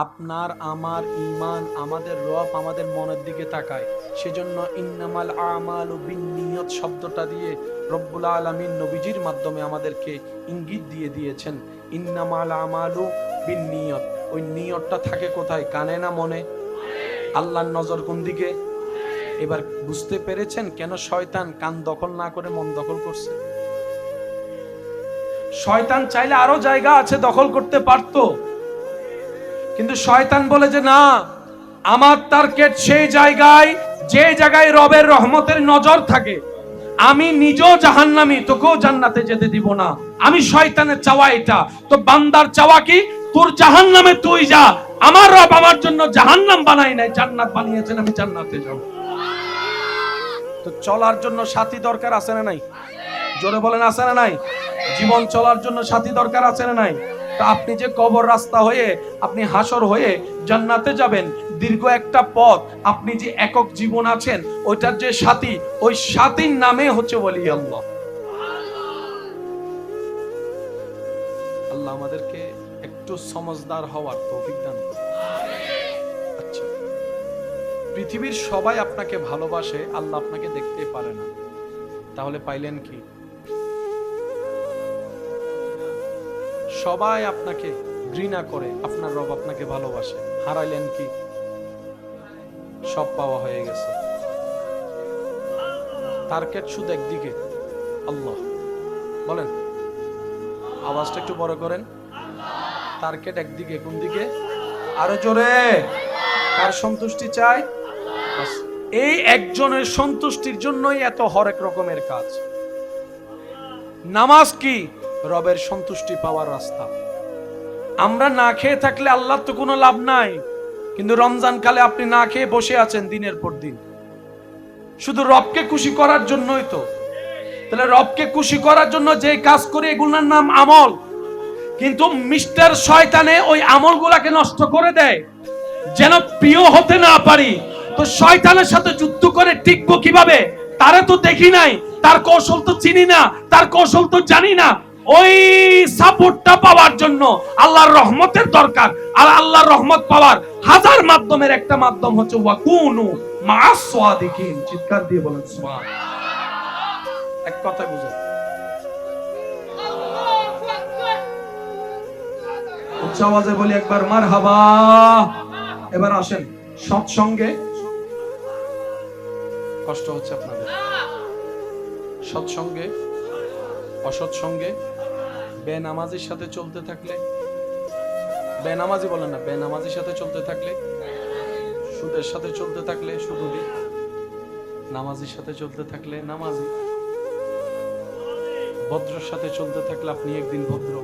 আপনার আমার ঈমান, আমাদের রব আমাদের মনের দিকে তাকায়। সেজন্য ইন্নামাল আমালু বিন্নিয়ত শব্দটা দিয়ে রব্বুল আলামিন নবীজির মাধ্যমে আমাদেরকে ইঙ্গিত দিয়ে দিয়েছেন, ইন্নামাল আমালু বিন্নিয়ত। ওই নিয়তটা থাকে কোথায়? কানে না মনে? আল্লাহর নজর কোন দিকে? এবার বুঝতে পেরেছেন কেন শয়তান কান দখল না করে মন দখল করছে? শয়তান চাইলে আরো জায়গা আছে দখল করতে পারতো, কিন্তু শয়তান বলে যে না, আমার টার্গেট সেই জায়গায় যে জায়গায় রবের রহমতের নজর থাকে। আমি নিজেও জাহান্নামী, তোকেও জান্নাতে যেতে দিব না। আমি শয়তানের চাওয়া এটা। তো বান্দার চাওয়া কি? তোর জাহান্নামে তুই যা, আমার রব আমার জন্য জাহান্নাম বানাই নাই, জান্নাত বানিয়েছেন, আমি জান্নাতে যাব। তো চলার জন্য সাথী দরকার আছে না নাই? জোরে বলেন আছে না নাই? জীবন চলার জন্য সাথী দরকার আছে না নাই? তো আপনি যে কবর রাস্তা হয়ে আপনি হাসর হয়ে জান্নাতে যাবেন, দীর্ঘ একটা পথ, আপনি যে একক জীবন আছেন ওইটার যে সাথী, ওই সাথীর নামে হচ্ছে ওলি আল্লাহ। আল্লাহ আমাদেরকে একটু সমজদার হওয়ার তৌফিক দান করুন। আচ্ছা, পৃথিবীর সবাই আপনাকে ভালোবাসে, আল্লাহ আপনাকে দেখতে পারে না, তাহলে পাইলেন কি? সবাই আপনাকে ঘৃণা করে, আপনার রব আপনাকে ভালোবাসে, হারাইলেন কি? সব পাওয়া হয়ে গেছে। টার্গেট শুধু একদিকে, আল্লাহ। বলেন, আওয়াজটা একটু বড় করেন। টার্গেট একদিকে, কোন দিকে? আরো জোরে। কার সন্তুষ্টি চাই? এই একজনের সন্তুষ্টির জন্যই এত হরেক রকমের কাজ। নামাজ কি? রবের সন্তুষ্টি পাওয়ার রাস্তা। আমরা না খেয়ে থাকলে আল্লাহর তো কোনো লাভ নাই, কিন্তু রমজান কালে আপনি না খেয়ে বসে আছেন দিনের পর দিন, শুধু রবকে খুশি করার জন্যই তো। তাহলে রবকে খুশি করার জন্য যে কাজ করে এগুলোর নাম আমল, কিন্তু মিস্টার শয়তানে ওই আমলগুলাকে নষ্ট করে দেয় যেন প্রিয় হতে না পারি। তো শয়তানের সাথে যুদ্ধ করে টিকবো কিভাবে? তারে তো দেখি নাই, তার কৌশল তো চিনি না, তার কৌশল তো জানি না। ওই সাপোর্টটা পাওয়ার জন্য আল্লাহর রহমতের দরকার। আর আল্লাহর রহমত পাওয়ার হাজার মাধ্যমের একটা মাধ্যম হচ্ছে ওয়াকুনু মা'আস সাদিকিন। চিৎকার দিয়ে বলেন সুবহানাল্লাহ। এক কথা বুঝেন, উচ্চ আওয়াজে বলি একবার মারহাবা। এবার আসেন সৎসঙ্গে। কষ্ট হচ্ছে আপনাদের? সৎসঙ্গে, অসৎসঙ্গে, বেনামাজির সাথে চলতে থাকলে, বেনামাজি বলেন না, বেনামাজির সাথে চলতে থাকলে, সুদের সাথে চলতে থাকলে সুদী, নামাজির সাথে চলতে থাকলে নামাজি, ভদ্রের সাথে চলতে থাকলে আপনি একদিন ভদ্র।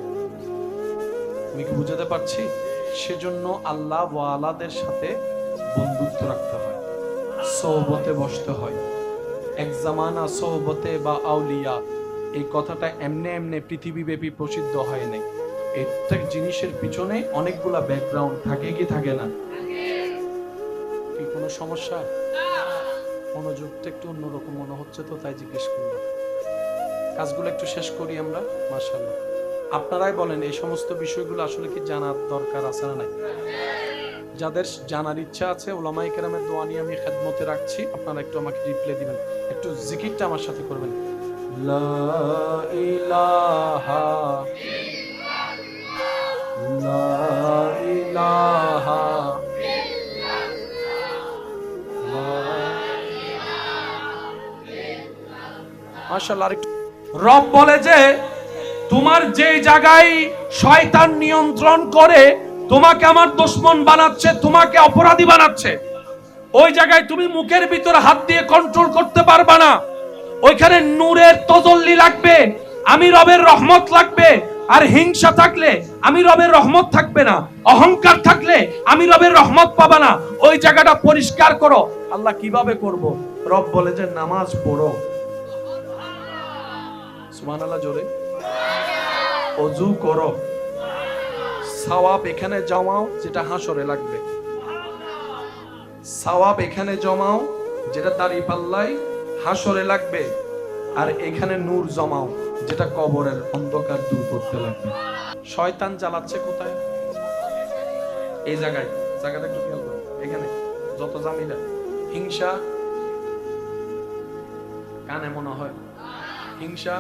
আমি কি বুঝাতে পারছি? সেজন্য আল্লাহ ওয়ালাদের সাথে বন্ধুত্ব রাখতে হয়, সোহবতে বসতে হয়। এক জামানা সোহবতে বা আউলিয়া, এই কথাটা এমনি এমনি পৃথিবীব্যাপী প্রসিদ্ধ হয় নাই। প্রত্যেক জিনিসের পিছনে অনেকগুলা ব্যাকগ্রাউন্ড থাকে কি থাকে না? কি কোনো সমস্যা? মনোযোগটা একটু অন্যরকম মনে হচ্ছে তো, তাই জিজ্ঞেস করলাম। কাজগুলো একটু শেষ করি আমরা। মাশাআল্লাহ, আপনারাই বলেন এই সমস্ত বিষয়গুলো আসলে কি জানার দরকার আছে না নাই? যাদের জানার ইচ্ছা আছে, উলামায়ে কেরামের দোয়া নিয়ে আমি খেদমতে রাখছি, আপনারা একটু আমাকে রিপ্লাই দিবেন, একটু জিকিরটা আমার সাথে করবেন। লা ইলাহা লা ইলাহা মাশাআল্লাহ। আরেকটু, রব বলে যে তোমার যে জায়গায় শয়তান নিয়ন্ত্রণ করে তোমাকে আমার দুশমন বানাচ্ছে, তোমাকে অপরাধী বানাচ্ছে, ওই জায়গায় তুমি মুখের ভিতর হাত দিয়ে কন্ট্রোল করতে পারবা না। ওইখানে নূরের তজল্লি লাগবে, আমি রবের রহমত লাগবে। আর হিংসা থাকলে আমি রবের রহমত থাকবে না, অহংকার থাকলে আমি রবের রহমত পাবা না। ওই জায়গাটা পরিষ্কার করো। আল্লাহ কিভাবে করব? রব বলে যে নামাজ পড়ো। সুবহানাল্লাহ জোরে। ওযু করো, সওয়াব এখানে জমাও যেটা হাসরে লাগবে, সওয়াব এখানে জমাও যেটা দাড়ি পাল্লাই হাসরে লাগবে, আর এখানে নূর জমাও যেটা কবরের অন্ধকার দূর করতে লাগবে। শয়তান জ্বালাচ্ছে কোথায়? এই জায়গাটা একটু খেয়াল করুন। এখানে যত জামিলা, হিংসা কানে মনে হয়, হিংসা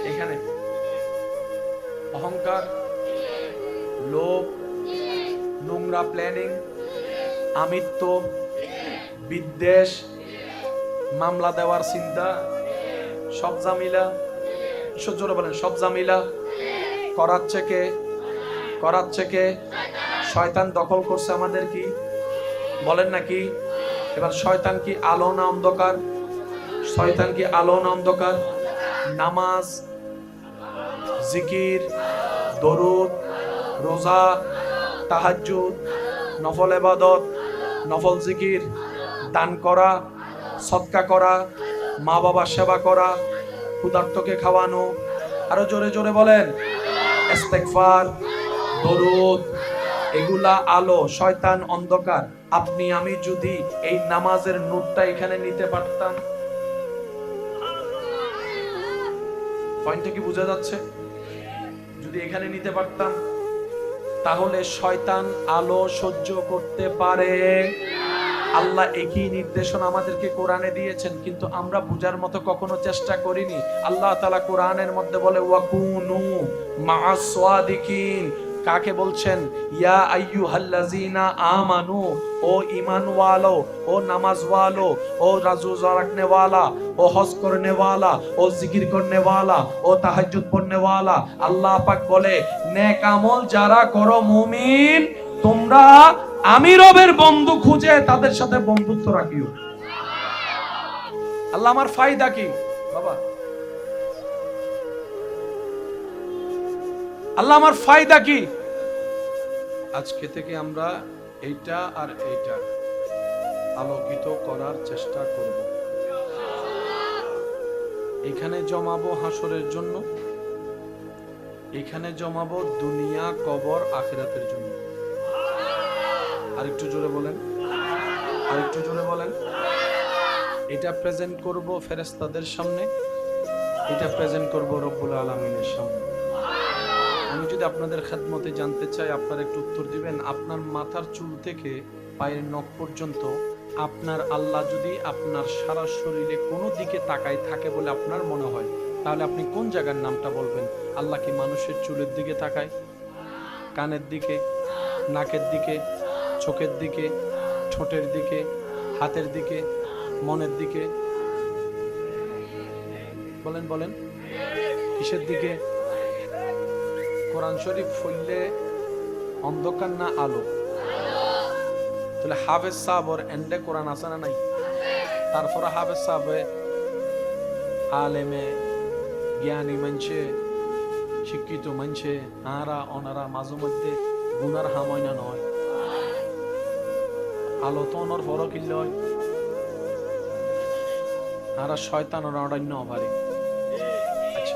এখানে, অহংকার, লোভ, নোংরা প্ল্যানিং, আমিত্ব, বিদ্বেষ, মামলা দেওয়ার চিন্তা, সব জামিলা। জোরে বলেন, সব জামিলা করাচ্ছে কে? শয়তান দখল করছে আমাদের, কি বলেন নাকি? এবার শয়তান কি আলো না অন্ধকার? শয়তান কি আলো না অন্ধকার? নামাজ, জিকির, দরুদ, রোজা, তাহাজ্জুদ, নফল ইবাদত, নফল জিকির, দান করা, সদকা করা, মা বাবার সেবা করা, ক্ষুধার্তকে খাওয়ানো, আরো জোরে জোরে বলেন, ইস্তেগফার, দরুদ, এগুলা আলো, শয়তান অন্ধকার। আপনি আমি যদি এই নামাজের নূরটা এখানে নিতে পারতাম, পয়েন্টটা কি বোঝা যাচ্ছে? যদি এখানে নিতে পারতাম, তাহলে শয়তান আলো সহ্য করতে পারে। আল্লাহ একই নির্দেশনা আমাদেরকে কোরআনে দিয়েছেন, কিন্তু আমরা বুঝার মতো কখনো চেষ্টা করিনি। আল্লাহ তাআলা কোরআনের মধ্যে বলে ওয়াকুনু মা'আস সাদিকিন। কাকে বলছেন? ইয়া আইয়ুহাল্লাযিনা আমানু, ও ঈমান ওয়ালো, ও নামাজ ওয়ালো, ও রোজা রাখনে ওয়ালা, ও হজ করনে ওয়ালা, ও জিকির করনে ওয়ালা, ও তাহাজ্জুদ পড়নে ওয়ালা। আল্লাহ পাক বলে, নেক আমল যারা করো মুমিন, তোমরা আমি রবের বন্ধু খুঁজে তাদের সাথে বন্ধুত্ব রাখিও। আল্লাহ আমার ফায়দা কি বাবা? আল্লাহ আমার ফায়দা কি? আজকে থেকে আমরা এইটা আর এইটা আলোকিত করার চেষ্টা করব। এখানে জমাবো হাসরের জন্য, এখানে জমাবো দুনিয়া, কবর, আখিরাতের জন্য। আরেকটু জোরে বলেন, আরেকটু জোরে বলেন। এটা প্রেজেন্ট করব ফেরেশতাদের সামনে, এটা প্রেজেন্ট করব রব্বুল আলামিনের সামনে। আমি যদি আপনাদের খেদমতে জানতে চাই, আপনারা একটু উত্তর দিবেন। আপনার মাথার চুল থেকে পায়ের নখ পর্যন্ত আপনার আল্লাহ যদি আপনার সারা শরীরে কোনো দিকে তাকায় থাকে বলে আপনার মনে হয়, তাহলে আপনি কোন জায়গার নামটা বলবেন? আল্লাহ কি মানুষের চুলের দিকে তাকায়, কানের দিকে, নাকের দিকে, চোখের দিকে, ঠোঁটের দিকে, হাতের দিকে, মনের দিকে? বলেন বলেন, কিসের দিকে? কোরআন শরীফ পড়লে অন্ধকার না আলো? তাহলে হাফেজ সাহেবর এন্ডে কোরআন আছে না নাই? তারপরে হাফেজ সাহেবে আলেমে জ্ঞানী মানছে, শিক্ষিত মানছে, আরা ওনারা মাঝে মধ্যে গুনার হাময় না নয়? আলো তো ওনার বড় কিল্ল হয়, আরা শয়তান ওরা অরণ্য পারে। আচ্ছা,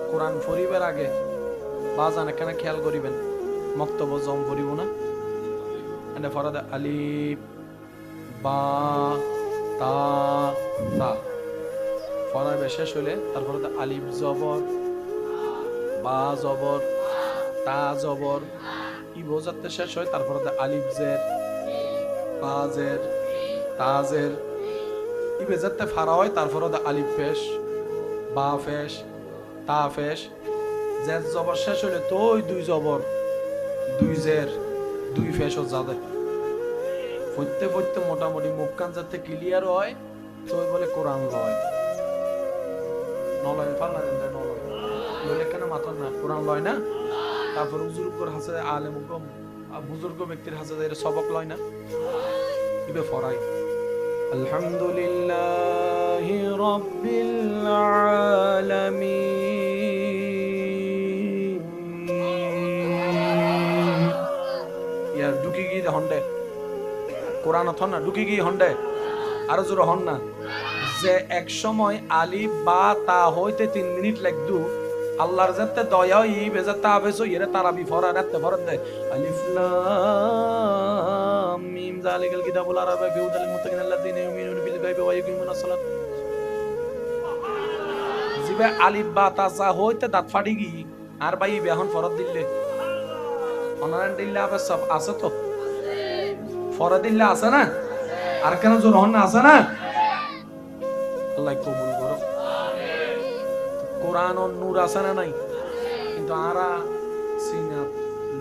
কোরআন পড়িবার আগে বাজান এখানে খেয়াল করিবেন, মক্তব্য জম পড়িব না। এনে ফরাদে আলিফ বা তা তা ফরাবে শেষ হইলে তারপরে আলিফ জবর, বা জবর, তা জবর, ই বোঝাতে শেষ হয়, তারপরে আলিফ জের, বা জের, তা জের, ই বেজাতে ফারা হয়, তারপরে আলিফ পেশ, বা ফেশ, তা ফেশ, জের জবর শেষ হইলে তো ওই দুই জবর, দুই জের, দুই ফেশও যাদের পড়তে পড়তে মোটামুটি মুখ কান যাতে ক্লিয়ার হয়, তো ওই বলে কোরআন লয়। নলয় পাল্লা দেন, নলয় লইলে কেন মাথা না, কোরআন লয় না। তারপর বুজুর্গর হাসে, আলেম বুজুর্গ ব্যক্তির হাসে এর সবক লয় না, ইবে ফরাই। আলহামদুলিল্লাহি রাব্বিল আলামিন। ইয়ার ঢুকি গিয়ে হন্ডে কোরআন হন না, ঢুকি গিয়ে হন্ডে আরো জোরে হন না। যে এক সময় আলিফ বা তা হইতে 3 মিনিট লাগদু, আল্লাহর যাতে দয়া ই বেজাতে আবেছো ইরে তারাবি ফরা রাতে ফরত দে। আলিফ লাম মিম যালিকাল কিতাবুল আরাবা ফি হুদাল মুত্তাকিন আল্লাযিনা ইউমিনুনা বিল গায়বি ওয়া ইউকিমুনাস সালাত। জিবে আলিফ বা তা যা হইতে দাঁত ফাটি গি আর ভাই বেহন ফরত দিলে অনারান দিলে আবে সব আছে তো ফরা দিল্লা আছে না, আর কেন জোর হন আছে না? আল্লাহ কবুল করো। কোরআন ও নূর আছে না নাই? কিন্তু আরা সিনা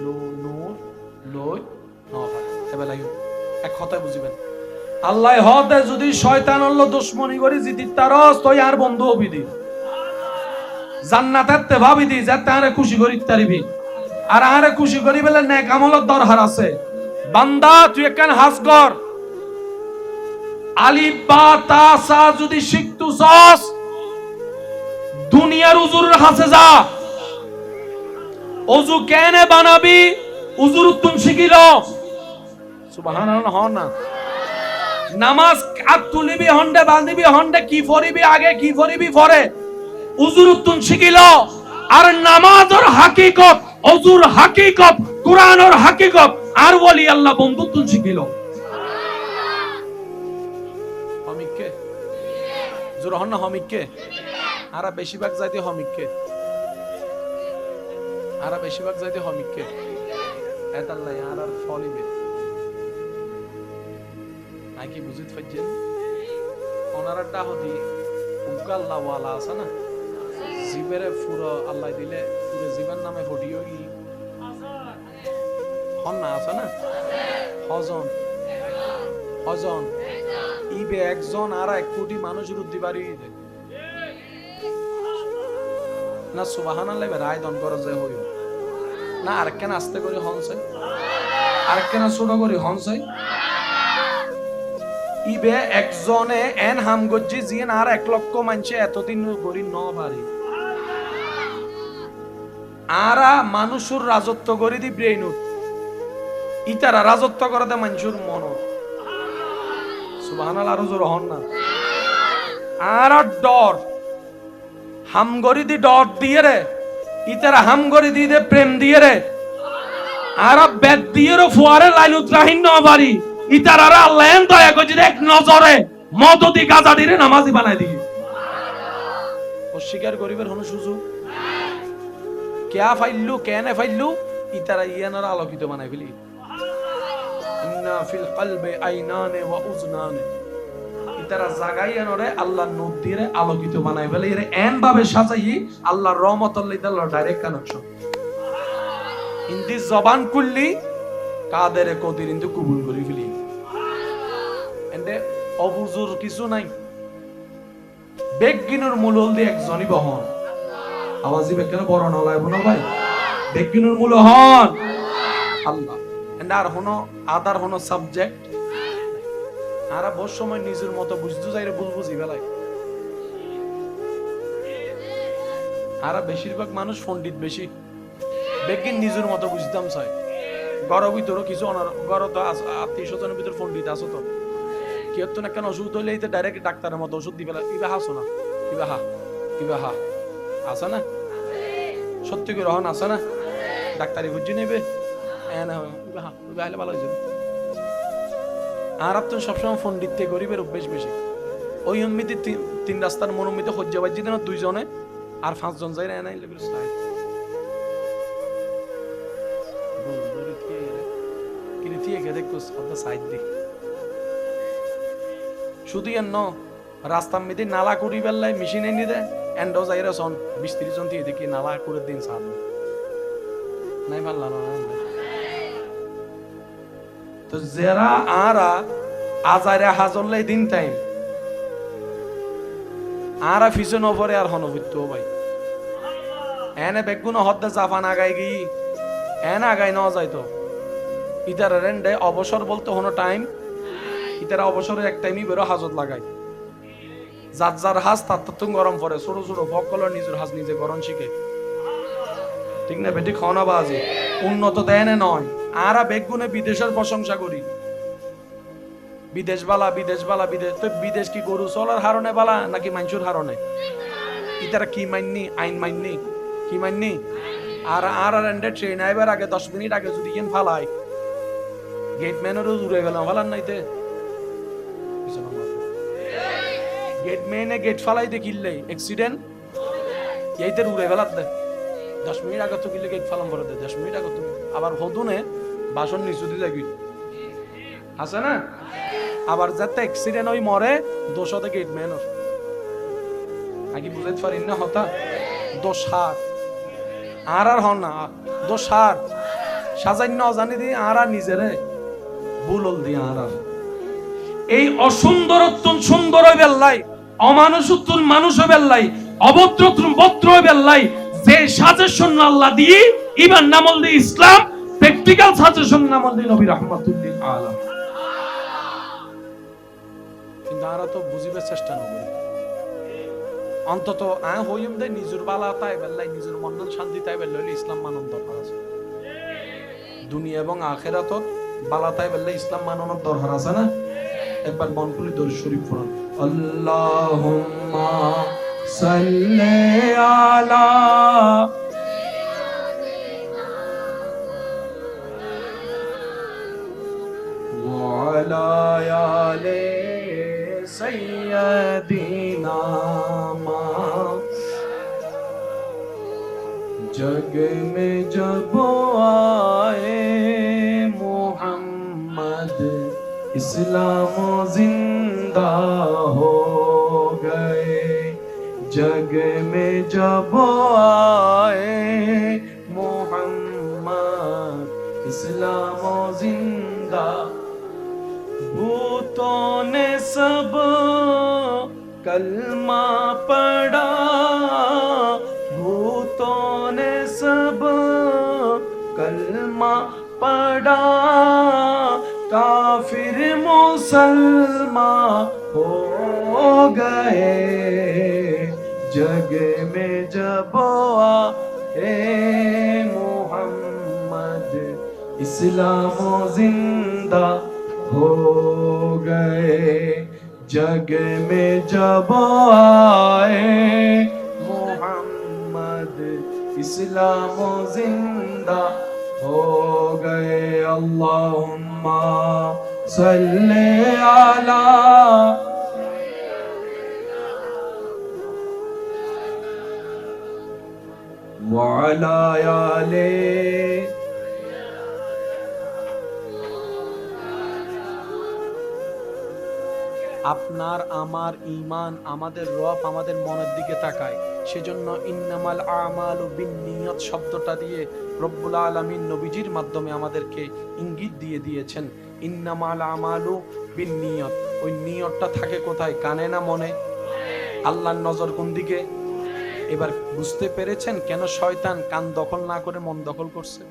লো নূর লই নভার এবেলাই এক কথায় বুঝিবেন। আল্লাহ হতে যদি শয়তান হলো দুশমনি করি জিতি তারস তুই আর বন্ধু হবি দি জান্নাতের তে ভাবি দি যে তারে খুশি করি তারিবি, আর আরে খুশি করি বলে নেক আমলের দরকার আছে। বান্দা তুই একখান হাজ কর, আলিফ বা তা সা যদি শিখতু চাস দুনিয়ার উজুরের হাসে যা। ওযু কেনে বানাবি উজুর তুম শিখিল, সুবহানাল্লাহ হন না। নামাজ আত তুলিবি হন্ডে বাঁধিবি হন্ডে কি ফরিবি আগে কি ফরিবি পরে উজুর তুম শিখিল। আর নামাজের হাকিকত ওযুর হাকিকত কুরআনের হাকিকত আর ওলি আল্লাহ বন্ধুত্ব শিখিল। হমিককে জোর হন না হমিককে আর বেশিরভাগ যাইতে হমিককে আর বেশিরভাগ যাইতে হমিককে এতাল্লাই আর আর ফলিবে আই কি বুঝিত ফাইজেন ওনারা ডাহদি উগা আল্লাহ ওয়ালা আছে না জিবেরে পুরো আল্লাহ দিলে পুরো জীবন নামে ফটিও কি হন না আছে না হজন হজন ইবে একজন আর 1 কোটি মানুষের উদ্দি বাড়ি দেয় না সুবহানাল্লাহ রায় দন করে যে হইও না আর কেন আস্তে করে হনছে আর কেন ছোট করে হনছে ইবে একজনে এন হাম গজ্জি জিন আর 1 লক্ষ মানুষে এতদিন গরি ন পারি আরা মানুষের রাজত্ব করে দি ব্রেইনুট ইতারা রাজত্ব করে দে মানুষের মন সুবহানাল্লাহ আর জোর হন না আর ডর হামগরি দি ডর দিয়ে রে ইতারা হামগরি দি দে প্রেম দিয়ে রে আর বেদ দিয়ে রে ফুয়ারে লাইনুত রাহিন ন পারি ইতারা আল্লাহ এন দয়া করে এক নজরে মদদি গাজা দিরে নামাজি বানাই দি অস্বীকার করিবার হন সুযোগ কেয়া ফাইললু কেনে ফাইললু ইতারা ইয়ানার আলোকিত বানাই ফেলি ইন্না ফিল কলবি আইনানে ওয়া উজনানে ইতারা জাগাইয়ানরে আল্লাহ নূর দিয়ে আলোকিত বানাই ফেলে এর এন ভাবে সাজাই আল্লাহর রহমতুল্লাহ তাআলা ডাইরেক্ট কানেকশন ইন্দি জবান কুল্লি কাদের কদির ইন্দু কবুল করি ফেলি এন্ডে অবুজুর কিছু নাই বেগিনুর মূলল দিয়ে একজনই বহন আওয়াজি বেকেন বড় না লাগবো না ভাই বেগিনুর মূল হন আল্লাহ এন্ড আর হনো আদার হনো সাবজেক্ট আর বহু সময় নিজের মতো বুঝতে যাইরে বুঝবুঝি বেলায় আর বেশিরভাগ মানুষ পণ্ডিত বেশি বেগিন নিজের মতো বুঝতাম চাই গরব ভিতরও কিছু গর তো আত্মীয় স্বজনের ভিতর পণ্ডিত আছো তো কেউ তো না কেন ওষুধ হইলে ডাইরেক্ট ডাক্তারের মতো ওষুধ দিবে ইবা হাসো না ইবা হা আছে না সত্যি করে রহন আছে না ডাক্তারি বুঝি নেবে ইবা হলে ভালো হয়ে যাবে আর তো সবসময় পণ্ডিতে গরিবের অভ্যেস বেশি ওই উম্মিতে 3 রাস্তার মনোমিতে হজ্জাবাজি দেন 2 জনে আর 5 জন যাই নাই লেবির সাইড শুধু এন্ন রাস্তার মধ্যে নালা করি বেল্লাই মেশিন এনে দেয় এন্ডো যাইরা সন 20-30 জন দিয়ে দেখি নালা করে দিন সাল নাই পারলা না তো যারা আরা আজারে হাজরলাই দিন টাইম আরা ফিসন ওপরে আর হনবিত ভাই এনে বেগুন হদ্দা জাপান আগাই গি এনে আগাই ন যাইতো ইতারা রেন্ডে অবসর বলতে হনো টাইম ইতারা অবসরের এক টাইমই বেরো হাজত লাগাই যার যার হাজ তার তুম গরম পড়ে ছোট ছোট ভকলর নিজের হাজ নিজে গরম শিখে ঠিক না বেটি খাওয়া বাজে উন্নত দেয় না নয় আরা বেগুনে বিদেশের প্রশংসা করি বিদেশ বালা বিদেশ তো বিদেশ কি গরু চলার হারণে বালা নাকি মানুষের হারণে ইতারা কি মাননি আইন মাননি কি মাননি আর আর এন্ডে ট্রেন আইবার আগে 10 মিনিট আগে যদি কেন ফালাই গেটম্যানেরও উড়ে গেল ফালান নাইতে গেটম্যানে গেট ফালাই দেখিলে অ্যাক্সিডেন্ট এইতে উড়ে গেলাত দে 10 মিনিট আগে তো কিলে গেট ফালাম করে দে 10 মিনিট আগে তো আবার হদুনে বাসন নিচু দিয়ে যাবি আছে না? আবার যাতে অ্যাক্সিডেন্ট হই মরে দোষ হতে গেটম্যান আগে বুঝাইতে পারি না হতা দোষ হার আর হন না দোষ হার সাজান্য অজানি দিয়ে আর নিজেরে বুলল দিয়ে আর এই অসুন্দরত্বন সুন্দর হয়ে বেল্লাই অমানুষত্বন মানুষ হয়ে বেল্লাই অভদ্রত্বন ভদ্র হয়ে বেল্লাই যে সাজেশন আল্লাহ দিয়ে ইমান নামল দিয়ে ইসলাম প্র্যাকটিক্যাল সাজেশন নামল দিয়ে নবী রাহমাতুল্লিল আলামিন কিন্তু আর তো বুঝিবার চেষ্টা না করি অন্তত হইম দে নিজের বালা তাই বেল্লাই নিজের মন শান্তি তাই বেল্লাই ইসলাম মানন দরকার আছে দুনিয়া এবং আখিরাতত বালা তাই বেল্লাই ইসলাম মাননের দরকার আছে না একবার মন খুলে দরুদ শরীফ পড়ুন আল্লাহুম্মা সাল্লি আলা ওয়া আলা আলি সাইয়্যিদিনা जग में जब आए मोहम्मद इस्लाम जिंदा हो गए जग में जब आए मोहम्मद इस्लाम जिंदा भूतों ने सब कलमा पढ़ा भूतों ने सब कलमा पढ़ा काफिर मुसलमान हो गए जग में जब आए मोहम्मद इस्लाम जिंदा हो गए जग में जब आए इस्लाम जिंदा हो गए अल्लाहुम्मा सल्ले अला व अला आले আপনার আমার ঈমান আমাদের রব আমাদের মনের দিকে তাকায় সেজন্য ইন্নামাল আমালু বিন্নিয়াত শব্দটা দিয়ে রব্বুল আলামিন নবীজির মাধ্যমে আমাদেরকে ইঙ্গিত দিয়ে দিয়েছেন ইন্নামাল আমালু বিন্নিয়াত ওই নিয়তটা থাকে কোথায় কানে না মনে আল্লাহর নজর কোন দিকে এবার বুঝতে পেরেছেন কেন শয়তান কান দখল না করে মন দখল করছে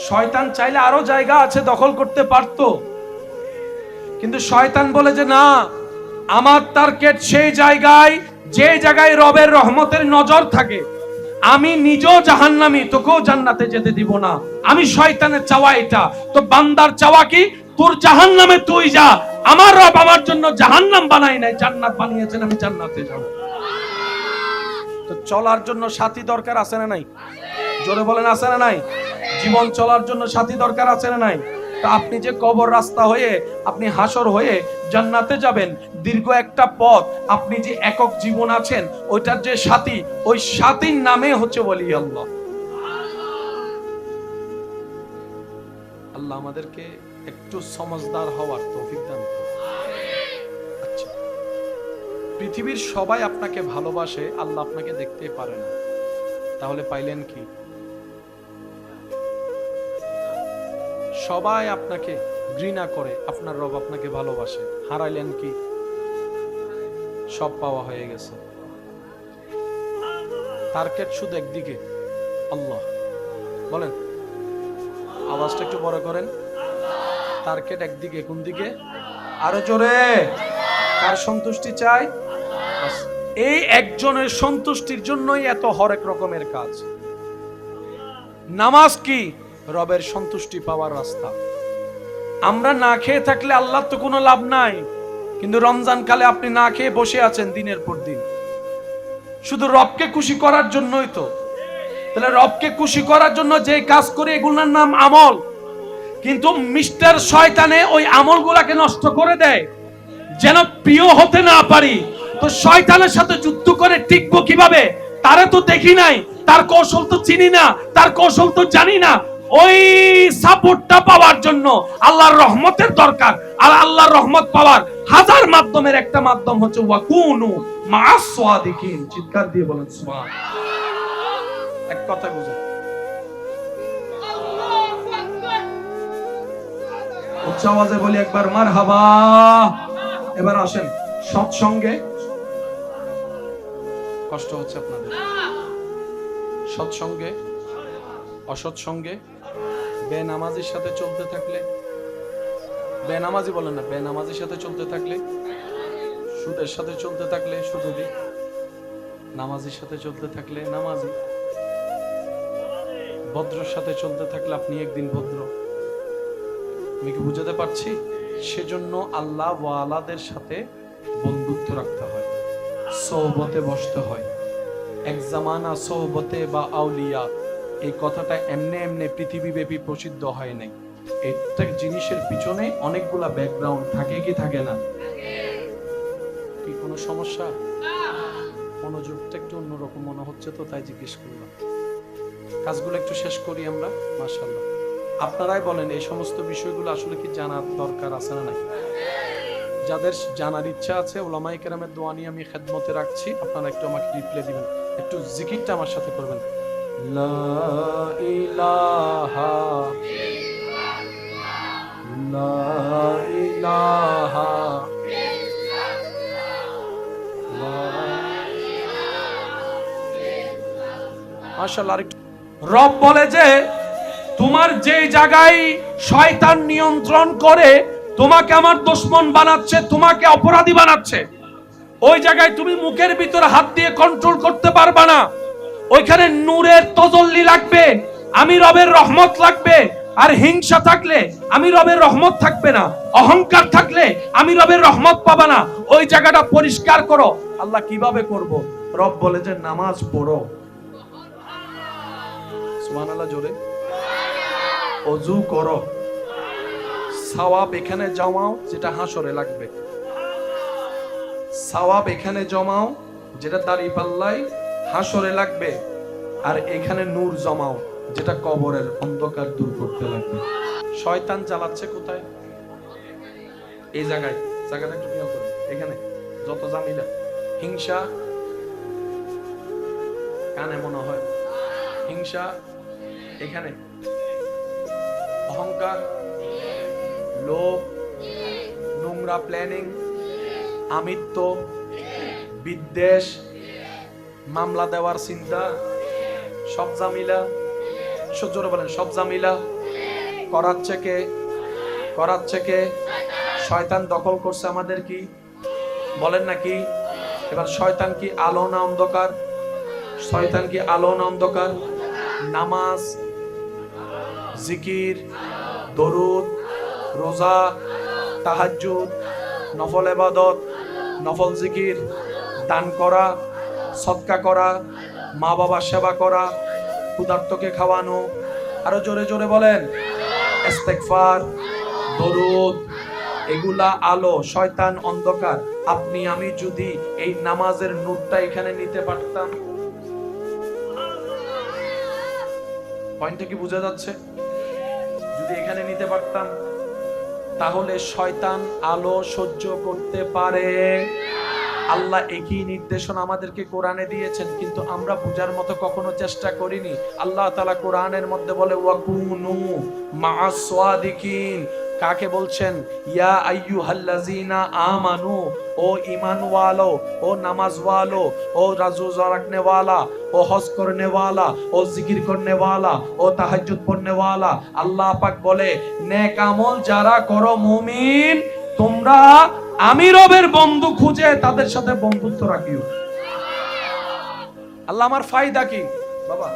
শয়তান চাইলে আরো জায়গা আছে দখল করতে পারতো কিন্তু শয়তান বলে যে না আমার টার্গেট সেই জায়গায় যে জায়গায় রবের রহমতের নজর থাকে আমি নিজেও জাহান্নামী তোকেও জান্নাতে যেতে দিব না আমি শয়তানের চাওয়া এটা তো বান্দার চাওয়া কি তোর জাহান্নামে তুই যা আমার রব আমার জন্য জাহান্নাম বানাই নাই জান্নাত বানিয়েছেন আমি জান্নাতে যাব তো চলার জন্য সাথী দরকার আছে না নাই জোরে বলেন আছে না নাই জীবন চলার জন্য সাথী দরকার আছে না নাই আপনি যে কবর রাস্তা হয়ে আপনি হাসর হয়ে জান্নাতে যাবেন দীর্ঘ একটা পথ আপনি যে একক জীবন আছেন ওইটার যে সাথী ওই সাথীর নামে হচ্ছে ওলি আল্লাহ আল্লাহ আমাদেরকে একটু সমঝদার হওয়ার তৌফিক দান করুন আচ্ছা পৃথিবীর সবাই আপনাকে ভালোবাসে আল্লাহ আপনাকে দেখতে পারে না তাহলে পাইলেন কি সবাই আপনাকে ঘৃণা করে আপনার রব আপনাকে ভালোবাসে হারাইলেন কি সব পাওয়া হয়ে গেছে টার্গেট শুধু একদিকে আল্লাহ বলেন আওয়াজটা একটু বড় করেন টার্গেট একদিকে কোন দিকে আরো জোরে কার সন্তুষ্টি চাই এই একজনের সন্তুষ্টির জন্যই এত হরেক রকমের কাজ নামাজ কি রবের সন্তুষ্টি পাওয়ার রাস্তা আমরা না খেয়ে থাকলে আল্লাহর তো কোনো লাভ নাই কিন্তু রমজান কালে আপনি না খেয়ে বসে আছেন দিনের পর দিন শুধু রবকে খুশি করার জন্যই তো তাহলে রবকে খুশি করার জন্য যে কাজ করে এগুলোর নাম আমল কিন্তু মিস্টার শয়তানে ওই আমলগুলাকে নষ্ট করে দেয় যেন প্রিয় হতে না পারি তো শয়তানের সাথে যুদ্ধ করে টিকবো কিভাবে তারে তো দেখি নাই তার কৌশল তো চিনি না তার কৌশল তো জানি না ওই সাপোর্টটা পাওয়ার জন্য আল্লাহর রহমতের দরকার। আর আল্লাহর রহমত পাওয়ার হাজার মাধ্যমের একটা মাধ্যম হচ্ছে ওয়াকুনু মা'আস সাদিকিন। চিৎকার দিয়ে বলেন সুবহানাল্লাহ। এক কথা বুঝেন, উচ্চ আওয়াজে বলি একবার মারহাবা। এবার আসেন সৎসঙ্গে, কষ্ট হচ্ছে আপনাদের, সৎসঙ্গে অসৎসঙ্গে বেনামাজির সাথে চলতে থাকলে, বেনামাজি বলেন না, বেনামাজির সাথে চলতে থাকলে, সুদের সাথে চলতে থাকলে সুদী, নামাজির সাথে চলতে থাকলে নামাজি, ভদ্রের সাথে চলতে থাকলে আপনি একদিন ভদ্র। আমি কি বুঝাতে পারছি? সেজন্য আল্লাহ ওয়ালাদের সাথে বন্ধুত্ব রাখতে হয়, সোহবতে বসতে হয়। এক জামানা সোহবতে বা আউলিয়া, এই কথাটা এমনি এমনি পৃথিবীব্যাপী প্রসিদ্ধ হয় নাই। একটা জিনিসের পিছনে অনেকগুলা ব্যাকগ্রাউন্ড থাকে কি থাকে না? কি কোনো সমস্যা? মনোযোগটা একটু অন্যরকম মনে হচ্ছে তো, তাই জিজ্ঞেস করলাম। কাজগুলো একটু শেষ করি আমরা, মাশাআল্লাহ। আপনারাই বলেন এই সমস্ত বিষয়গুলো আসলে কি জানার দরকার আছে না নাই? যাদের জানার ইচ্ছা আছে, উলামায়ে কেরামের দোয়া নিয়ে আমি খেদমতে রাখছি, আপনারা একটু আমাকে রিপ্লাই দিবেন, একটু জিকিরটা আমার সাথে করবেন। লা ইলাহা লা ইলাহা মাশাআল্লাহ। আরেকটু রব বলে যে তোমার যে জায়গায় শয়তান নিয়ন্ত্রণ করে তোমাকে আমার দুশমন বানাচ্ছে, তোমাকে অপরাধী বানাচ্ছে, ওই জায়গায় তুমি মুখের ভিতরে হাত দিয়ে কন্ট্রোল করতে পারবা না। ওইখানে নূরের তজল্লি লাগবে, আমি রবের রহমত লাগবে। আর হিংসা থাকলে আমি রবের রহমত থাকবে না, অহংকার থাকলে আমি রবের রহমত পাবা না। ওই জায়গাটা পরিষ্কার করো। আল্লাহ কিভাবে করব? রব বলে যে নামাজ পড়ো, সুবহানাল্লাহ জোরে, ওযু করো, সওয়াব এখানে জমাও যেটা হাসরে লাগবে, সওয়াব এখানে জমাও যেটা দাড়ি পাল্লাই হাসরে লাগবে, আর এখানে নূর জমাও যেটা কবরের অন্ধকার দূর করতে লাগবে। শয়তান চালাচ্ছে কোথায়? এই জায়গায়, জায়গাটা একটু খেয়াল করুন। এখানে যত জামিলা, হিংসা কানে মনে হয়, হিংসা এখানে, অহংকার, লোভ, নোংরা প্ল্যানিং, আমিত্ব, বিদ্বেষ, মামলা দেওয়ার চিন্তা, সব জামিলা। সহ্যরে বলেন সব জামিলা করাচ্ছে কে? করাচ্ছে কে? শয়তান দখল করছে আমাদের কি বলেন নাকি? এবার শয়তান কি আলো না অন্ধকার? শয়তান কি আলো না অন্ধকার? নামাজ, জিকির, দরুদ, রোজা, তাহাজ্জুদ, নফল ইবাদত, নফল জিকির, দান করা, সদকা করা, মা বাবার সেবা করা, ক্ষুধার্তকে খাওয়ানো, আরো জোরে জোরে বলেন ইস্তেগফার, দরুদ, এগুলা আলো, শয়তান অন্ধকার। আপনি আমি যদি এই নামাজের নূরটা এখানে নিতে পারতাম, পয়েন্টটা কি বোঝা যাচ্ছে? যদি এখানে নিতে পারতাম তাহলে শয়তান আলো সহ্য করতে পারে। আল্লাহ একই নির্দেশনা আমাদেরকে কোরআনে দিয়েছেন, কিন্তু আমরা বোঝার মতো কখনো চেষ্টা করিনি। আল্লাহ তাআলা কোরআনের মধ্যে বলে ওয়াকুনু মা'আস সাদিকিন। কাকে বলছেন? ইয়া আইয়ুহাল্লাযিনা আমানু, ও ঈমান ওয়ালো, ও নামাজ ওয়ালো, ও রোজা রাখনে ওয়ালা, ও হজ করনে ওয়ালা, ও জিকির করনে ওয়ালা, ও তাহাজ্জুদ পড়নে ওয়ালা। আল্লাহ পাক বলে নেক আমল যারা করো মুমিন, তোমরা আমি রবের বন্ধু খুঁজে তাদের সাথে বন্ধুত্ব রাখিও। আল্লাহ আমার ফায়দা কি বাবা?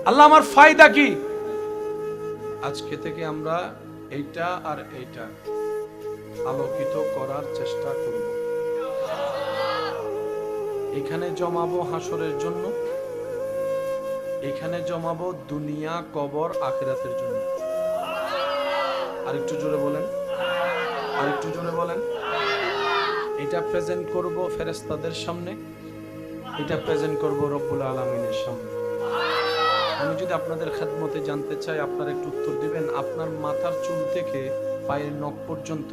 আল্লাহ আমার ফায়দা কি? আজকে থেকে আমরা এইটা আর এইটা আলোকিত করার চেষ্টা করব। এখানে জমাবো হাসরের জন্য, এখানে জমাবো দুনিয়া, কবর, আখিরাতের জন্য। আরেকটু জোরে বলেন, আরেকটু জোরে বলেন। এটা প্রেজেন্ট করব ফেরেশতাদের সামনে, এটা প্রেজেন্ট করব রব্বুল আলামিনের সামনে। আমি যদি আপনাদের খেদমতে জানতে চাই, আপনারা একটু উত্তর দিবেন। আপনার মাথার চুল থেকে পায়ের নখ পর্যন্ত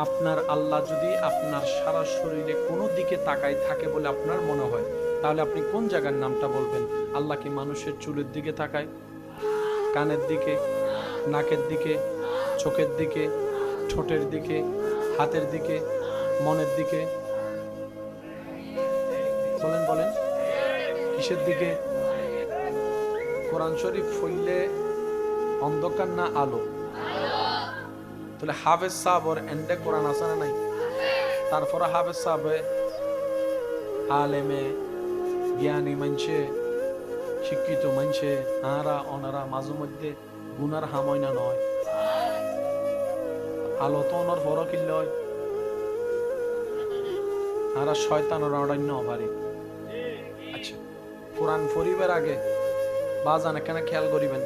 আপনার আল্লাহ যদি আপনার সারা শরীরে কোনো দিকে তাকায় থাকে বলে আপনার মনে হয়, তাহলে আপনি কোন জায়গার নামটা বলবেন? আল্লাহ কি মানুষের চুলের দিকে তাকায়, কানের দিকে, নাকের দিকে, চোখের দিকে, ঠোঁটের দিকে, হাতের দিকে, মনের দিকে? বলেন বলেন, কিসের দিকে? কোরআন শরীফ পড়লে অন্ধকার না আলো? তাহলে হাফেজ সাহেবর এন্ডে কোরআন আছে না নাই? তারপরে হাফেজ সাহেবে আলেমে জ্ঞানী মানছে, শিক্ষিত মানছে, ওনারা মাঝে মধ্যে গুনার হাময় না নয়? আলো তো ওনার বড় কিনলে হয়, আর শয়তানের অরণ্য পারে। আচ্ছা, কোরআন পড়িবার আগে বাজান এখানে খেয়াল করিবেন,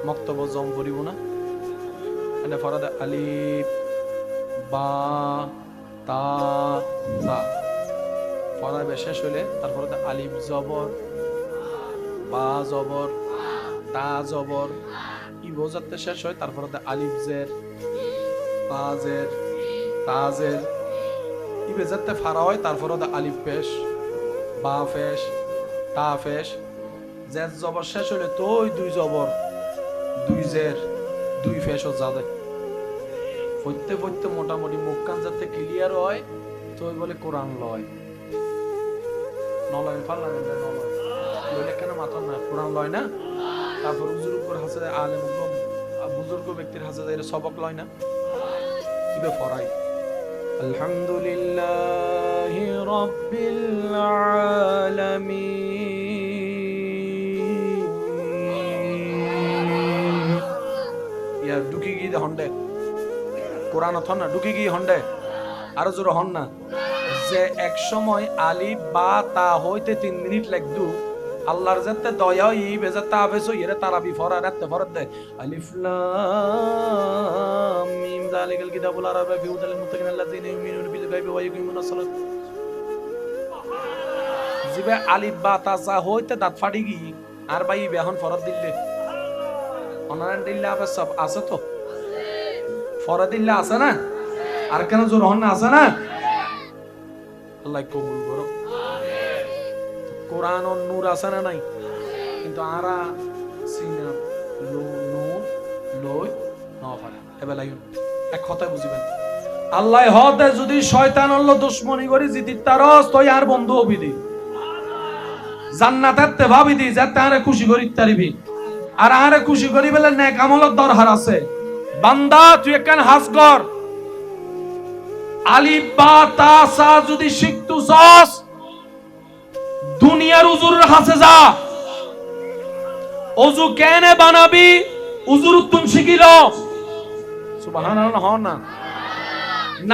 মক্তব্য জম পড়িব না। এনে ফরাদে আলিফ বা তা সা, ফরাবে শেষ হইলে তারপরে আলিফ জবর, বা জবর, তা জবর, ই বোঝাতে শেষ হয়, তারপরে আলিফ জের, বা জের, তা জের, ই বেজাতে ফারা হয়, তারপরে আলিফ পেশ, বা ফেশ, তা ফেশ, জের জবর শেষ হইলে তো ওই দুই জবর, দুই জের, দুই ফেশও যাবে। পড়তে পড়তে মোটামুটি মুখ কান যাতে ক্লিয়ার হয় তো ওই বলে কোরআন লয়। নলয় ফাল্লা নলয় লইলে কেন মাথা না কোরআন লয় না? তারপর হুজুর উপর হাসে আলেম বুজুর্গ ব্যক্তির হাসে যায় সবক লয় না? কিভাবে ফরাই? আলহামদুলিল্লাহি রাব্বিল আলামিন। ইয়া ঢুকি গিয়ে হন্ডে কোরআন হন না, ঢুকি গিয়ে হন্ডে আরো জোর হন না। যে এক সময় আলিফ বা তা হইতে 3 মিনিট লাগদু, আল্লাহর যাতে দয়া ই বেজাতে আবেছো ইরে তারাবি ফরা রাতে ফরত দে। আলিফ লাম মিম যালিকাল কিতাবুল আরাবা ফি হুদাল মুত্তাকিন আল্লাযিনা ইউমিনুনা বিল গায়বি ওয়া ইয়াকিমুনাস সালাত। জিবে আলিফ বা তা সা হইতে দাঁত ফাটি গি আর ভাই বেহন ফরত দিলে অনারান দিল্লা আবে সব আছে তো ফরত দিল্লা আছে না? আর কেন জোর হন না আছে না? আল্লাহ কবুল করো। কোরআন ও নূর আছে না নাই? কিন্তু আরা সিনা নূর লই না পারে। এবেলা এক কথা বুঝিবেন, আল্লাহ হতে যদি শয়তান হল দুশমনি করি জিতির তারস তুই আর বন্ধু হবি দি জান্নাতেতে ভাবি দি যাতে আরে খুশি করি তারিবি। আর আরে খুশি করি বলে নেক আমলত দরকার আছে। বান্দা তুই একখান হাস কর, আলিফ বা তা সা যদি শিখতু চাস দুনিয়ার উজুরের কাছে যা, ওযু কেনে বানাবি উজুর তুন শিখিল। সুবহানাল্লাহ হন না?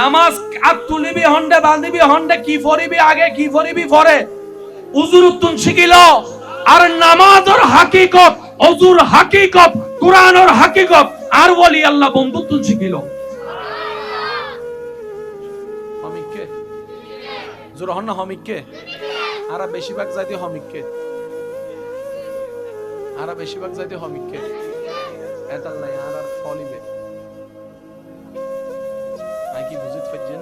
নামাজ আত তুলিবি হন্ডে বাঁধিবি হন্ডে কি ফরিবি আগে কি ফরিবি পরে উজুর তুন শিখিল। আর নামাজের হাকিকত, ওযুর হাকিকত, কোরআনের হাকিকত আর ওলি আল্লাহ বন্ধুত্ব শিখিল। হমিককে জোর হন না? হমিককে আরা বেশিরভাগ যাইতে হমিককে, আরা বেশিরভাগ যাইতে হমিককে এতাল নাই আর আর ফলিবে আই কি বুঝিত পাচ্ছেন?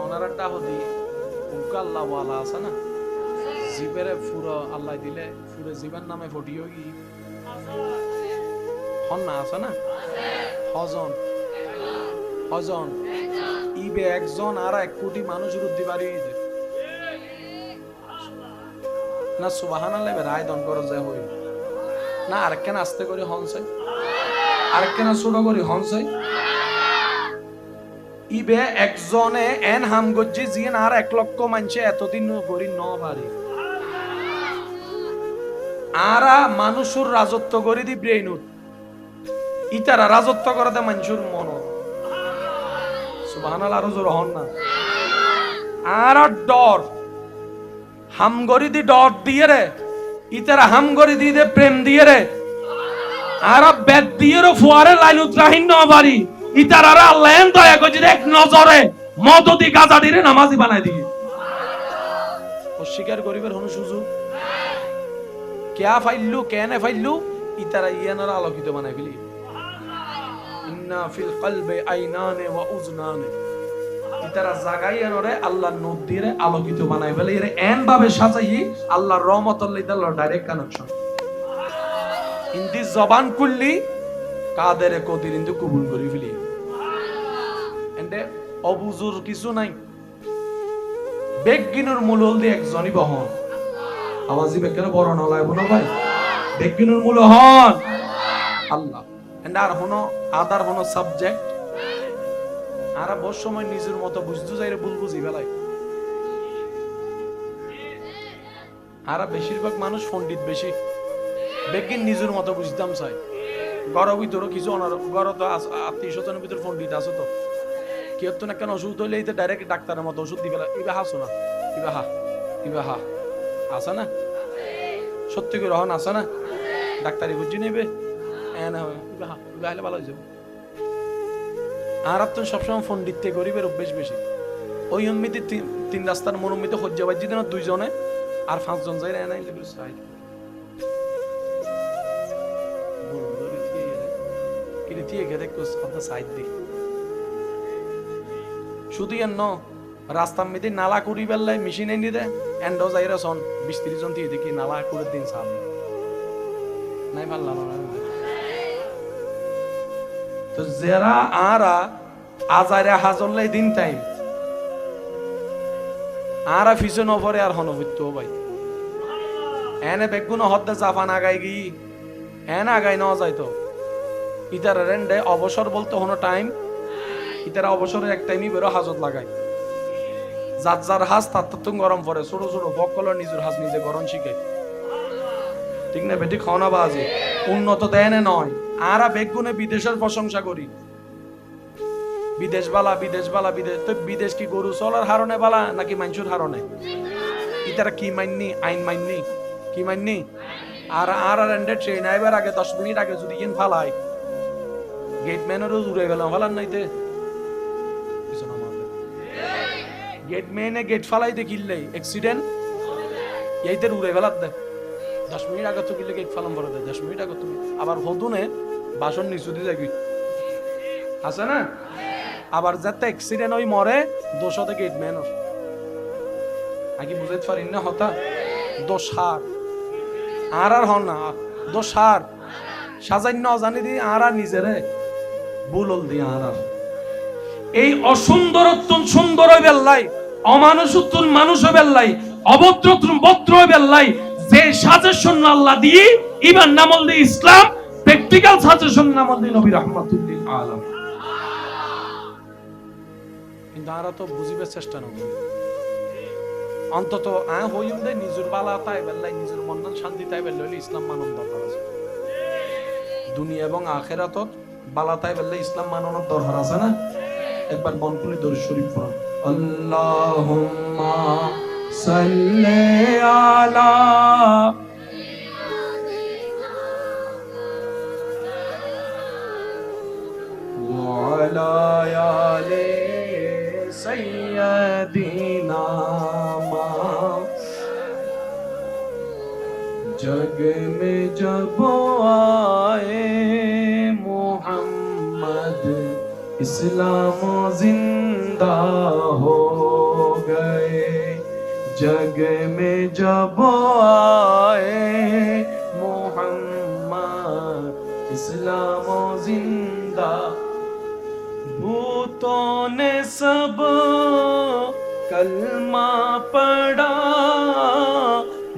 ওনারা ডাহদি উনকা আল্লাহ ওয়ালা আছে না, জিবেরে ফুরো আল্লাহ দিলে ফুরে জীবন নামে ফটিও কি হন না আছে না? হজন হজন ইবে একজন আর 1 কোটি মানুষের উদ্দি বাড়ি না। সুবহানাল্লাহ রায় দন করো যায় হই না? আরেকখান আস্তে করে হনসাই, আরেকখান ছোট করে হনসাই। ইবে একজনে এন হাম গজ্জি জিন আর 1 লক্ষ মানুষে এতদিন গরি ন পারি। আরা মানুষের রাজত্ব করে দি ব্রেইনুত, ইতারা রাজত্ব করে দে মানুষের মন। সুবহানাল্লাহ আরো জোর হন না? আর ডর হামগরি দি ডর দিয়ে রে, ইতারা হামগরি দি দে প্রেম দিয়ে রে। আর বেদ দিয়ে রে ফুয়ারে লাইন উত্রাহীন ন পারি, ইতারা লেন দয়া করে এক নজরে মদদি গাজা দিরে নামাজি বানাই দিয়ে। অস্বীকার করিবার হন সুযোগ কেয়া ফাইল্লু কেনে ফাইল্লু ইতারা ইয়ানার আলোকিত বানাই ফেলি ইন্না ফিল কলবে আইনানে ওয়া উজনানে ইতারা জাগাইয়ানরে আল্লাহর নূর দিয়ে আলোকিত বানাই ফেলে এর এন ভাবে সাজাই আল্লাহর রহমতুল লিদাল্লাহ ডাইরেক্ট কানেকশন ইন্দি জবান কুল্লি কাদের কদির ইন্দু কবুল করি ফেলি এন্ডে অবুজুর কিছু নাই বেগিনুর মূলল দিয়ে একজনই বহন আওয়াজি বেকের বড় নলায় বলো ভাই বেগিনুর মূল হন আল্লাহ এন্ড আর হনো আদার হনো সাবজেক্ট আর বহু সময় নিজের মতো বুঝতে যাইরে ভুল বুঝি বেলায় আর বেশিরভাগ মানুষ পণ্ডিত বেশি বেগিন নিজের মতো বুঝতাম চাই গড় ভিতরও কিছু গড় তো আত্মীয় স্বজনের ভিতর পণ্ডিত আছে তো কেউ তো না কেন ওষুধ হইলে ডাইরেক্ট ডাক্তারের মতো ওষুধ দিবে ইবা হাসো না ইবা হা আসে না সত্যি করে রহন আসে না ডাক্তারি বুঝি নেবে ইবা হলে ভালো হয়ে যাবে আর তো সবসময় পণ্ডিত গরিবের অভ্যেস বেশি ওই অম্মিতে তিন রাস্তার মরম্মিতে হজ্জাবাজি দেন দুইজনে আর 5 জন যাই না সাইড শুধু রাস্তার মধ্যে নালা করি বেললাই মেশিন এনে দে এন্ডো যাইরা সন 20-30 জন দিয়ে দেখি নালা করে দিন সাল নাই ভাল না তো যারা আরা আজারে হাজল্লাই দিন টাইম আরা ফিসে নভরে আর হনভিত ভাই এনে বেগুন হদ্দে জাফান আগাই গি এনে আগাই ন যাইতো ইতার রেন্ডে অবসর বলতে হনো টাইম ইতারা অবসরের এক টাইমই বেরো হাজত লাগাই যার যার হাজ তার তো গরম পড়ে ছোট ছোট বকল নিজের হাজ নিজে গরম শিখে ঠিক না বেটি খাওয়া বাজে উন্নত দেয় নয় আরা বেগুনে বিদেশের প্রশংসা করি বিদেশ বালা বিদেশ তো বিদেশ কি গরু চলার হারণে বালা নাকি মানুষের হারণে ইতারা কি মাননি আইন মাননি কি মাননি আর রেন্ডে ট্রেন আইবার আগে 10 মিনিট আগে যদি ইন ফালাই গেটম্যানেরও উড়ে গেল ফালান নাইতে গেটম্যানে গেট ফালাই দেখিলে অ্যাক্সিডেন্ট এইতে উড়ে গেলাত দে 10 মিনিট আগে তো কিলে গেট ফালাম বলে দে 10 মিনিট আগে তুমি আবার হদুনে বাসন নিচু দিয়ে যাবি আছে না আবার যাতে অ্যাক্সিডেন্ট হই মরে দোষতে গেটম্যানের আগে বুঝাইতে পারিন না হতা দোষার আর হন না দোষার সাজান্য জানি দি আর নিজেরে বুলল দি আর এই অসুন্দরত্ব সুন্দর বেল্লাই অমানুষত্ব মানুষ বেল্লাই অভদ্রত্ব ভদ্র বেল্লাই যে সাজেশন আল্লাহ দিয়ে ইমান নামল দি ইসলাম প্র্যাকটিক্যাল সাজেশন নামল দি নবী রাহমাতুল্লিল আলামিন কিন্তু আর তো বুঝিবার চেষ্টা না অন্তত হইম দে নিজের বালা তাই বেল্লাই নিজের মন শান্তি তাই বেল্লাই ইসলাম মানন দরকার আছে দুনিয়া এবং আখিরাতত বালা তাই বেল্লাই ইসলাম মাননের দরকার আছে না একবার মন খুলে দরুদ শরীফ পড়ুন আল্লাহুম্মা সাল্লি আলা ওয়া আলা আলি সাইয়্যিদিনা जग में जब आए मोहम्मद इस्लाम जिंदा हो गए जग में जब आए मोहम्मद इस्लाम जिंदा भूतों ने सब कलमा पढ़ा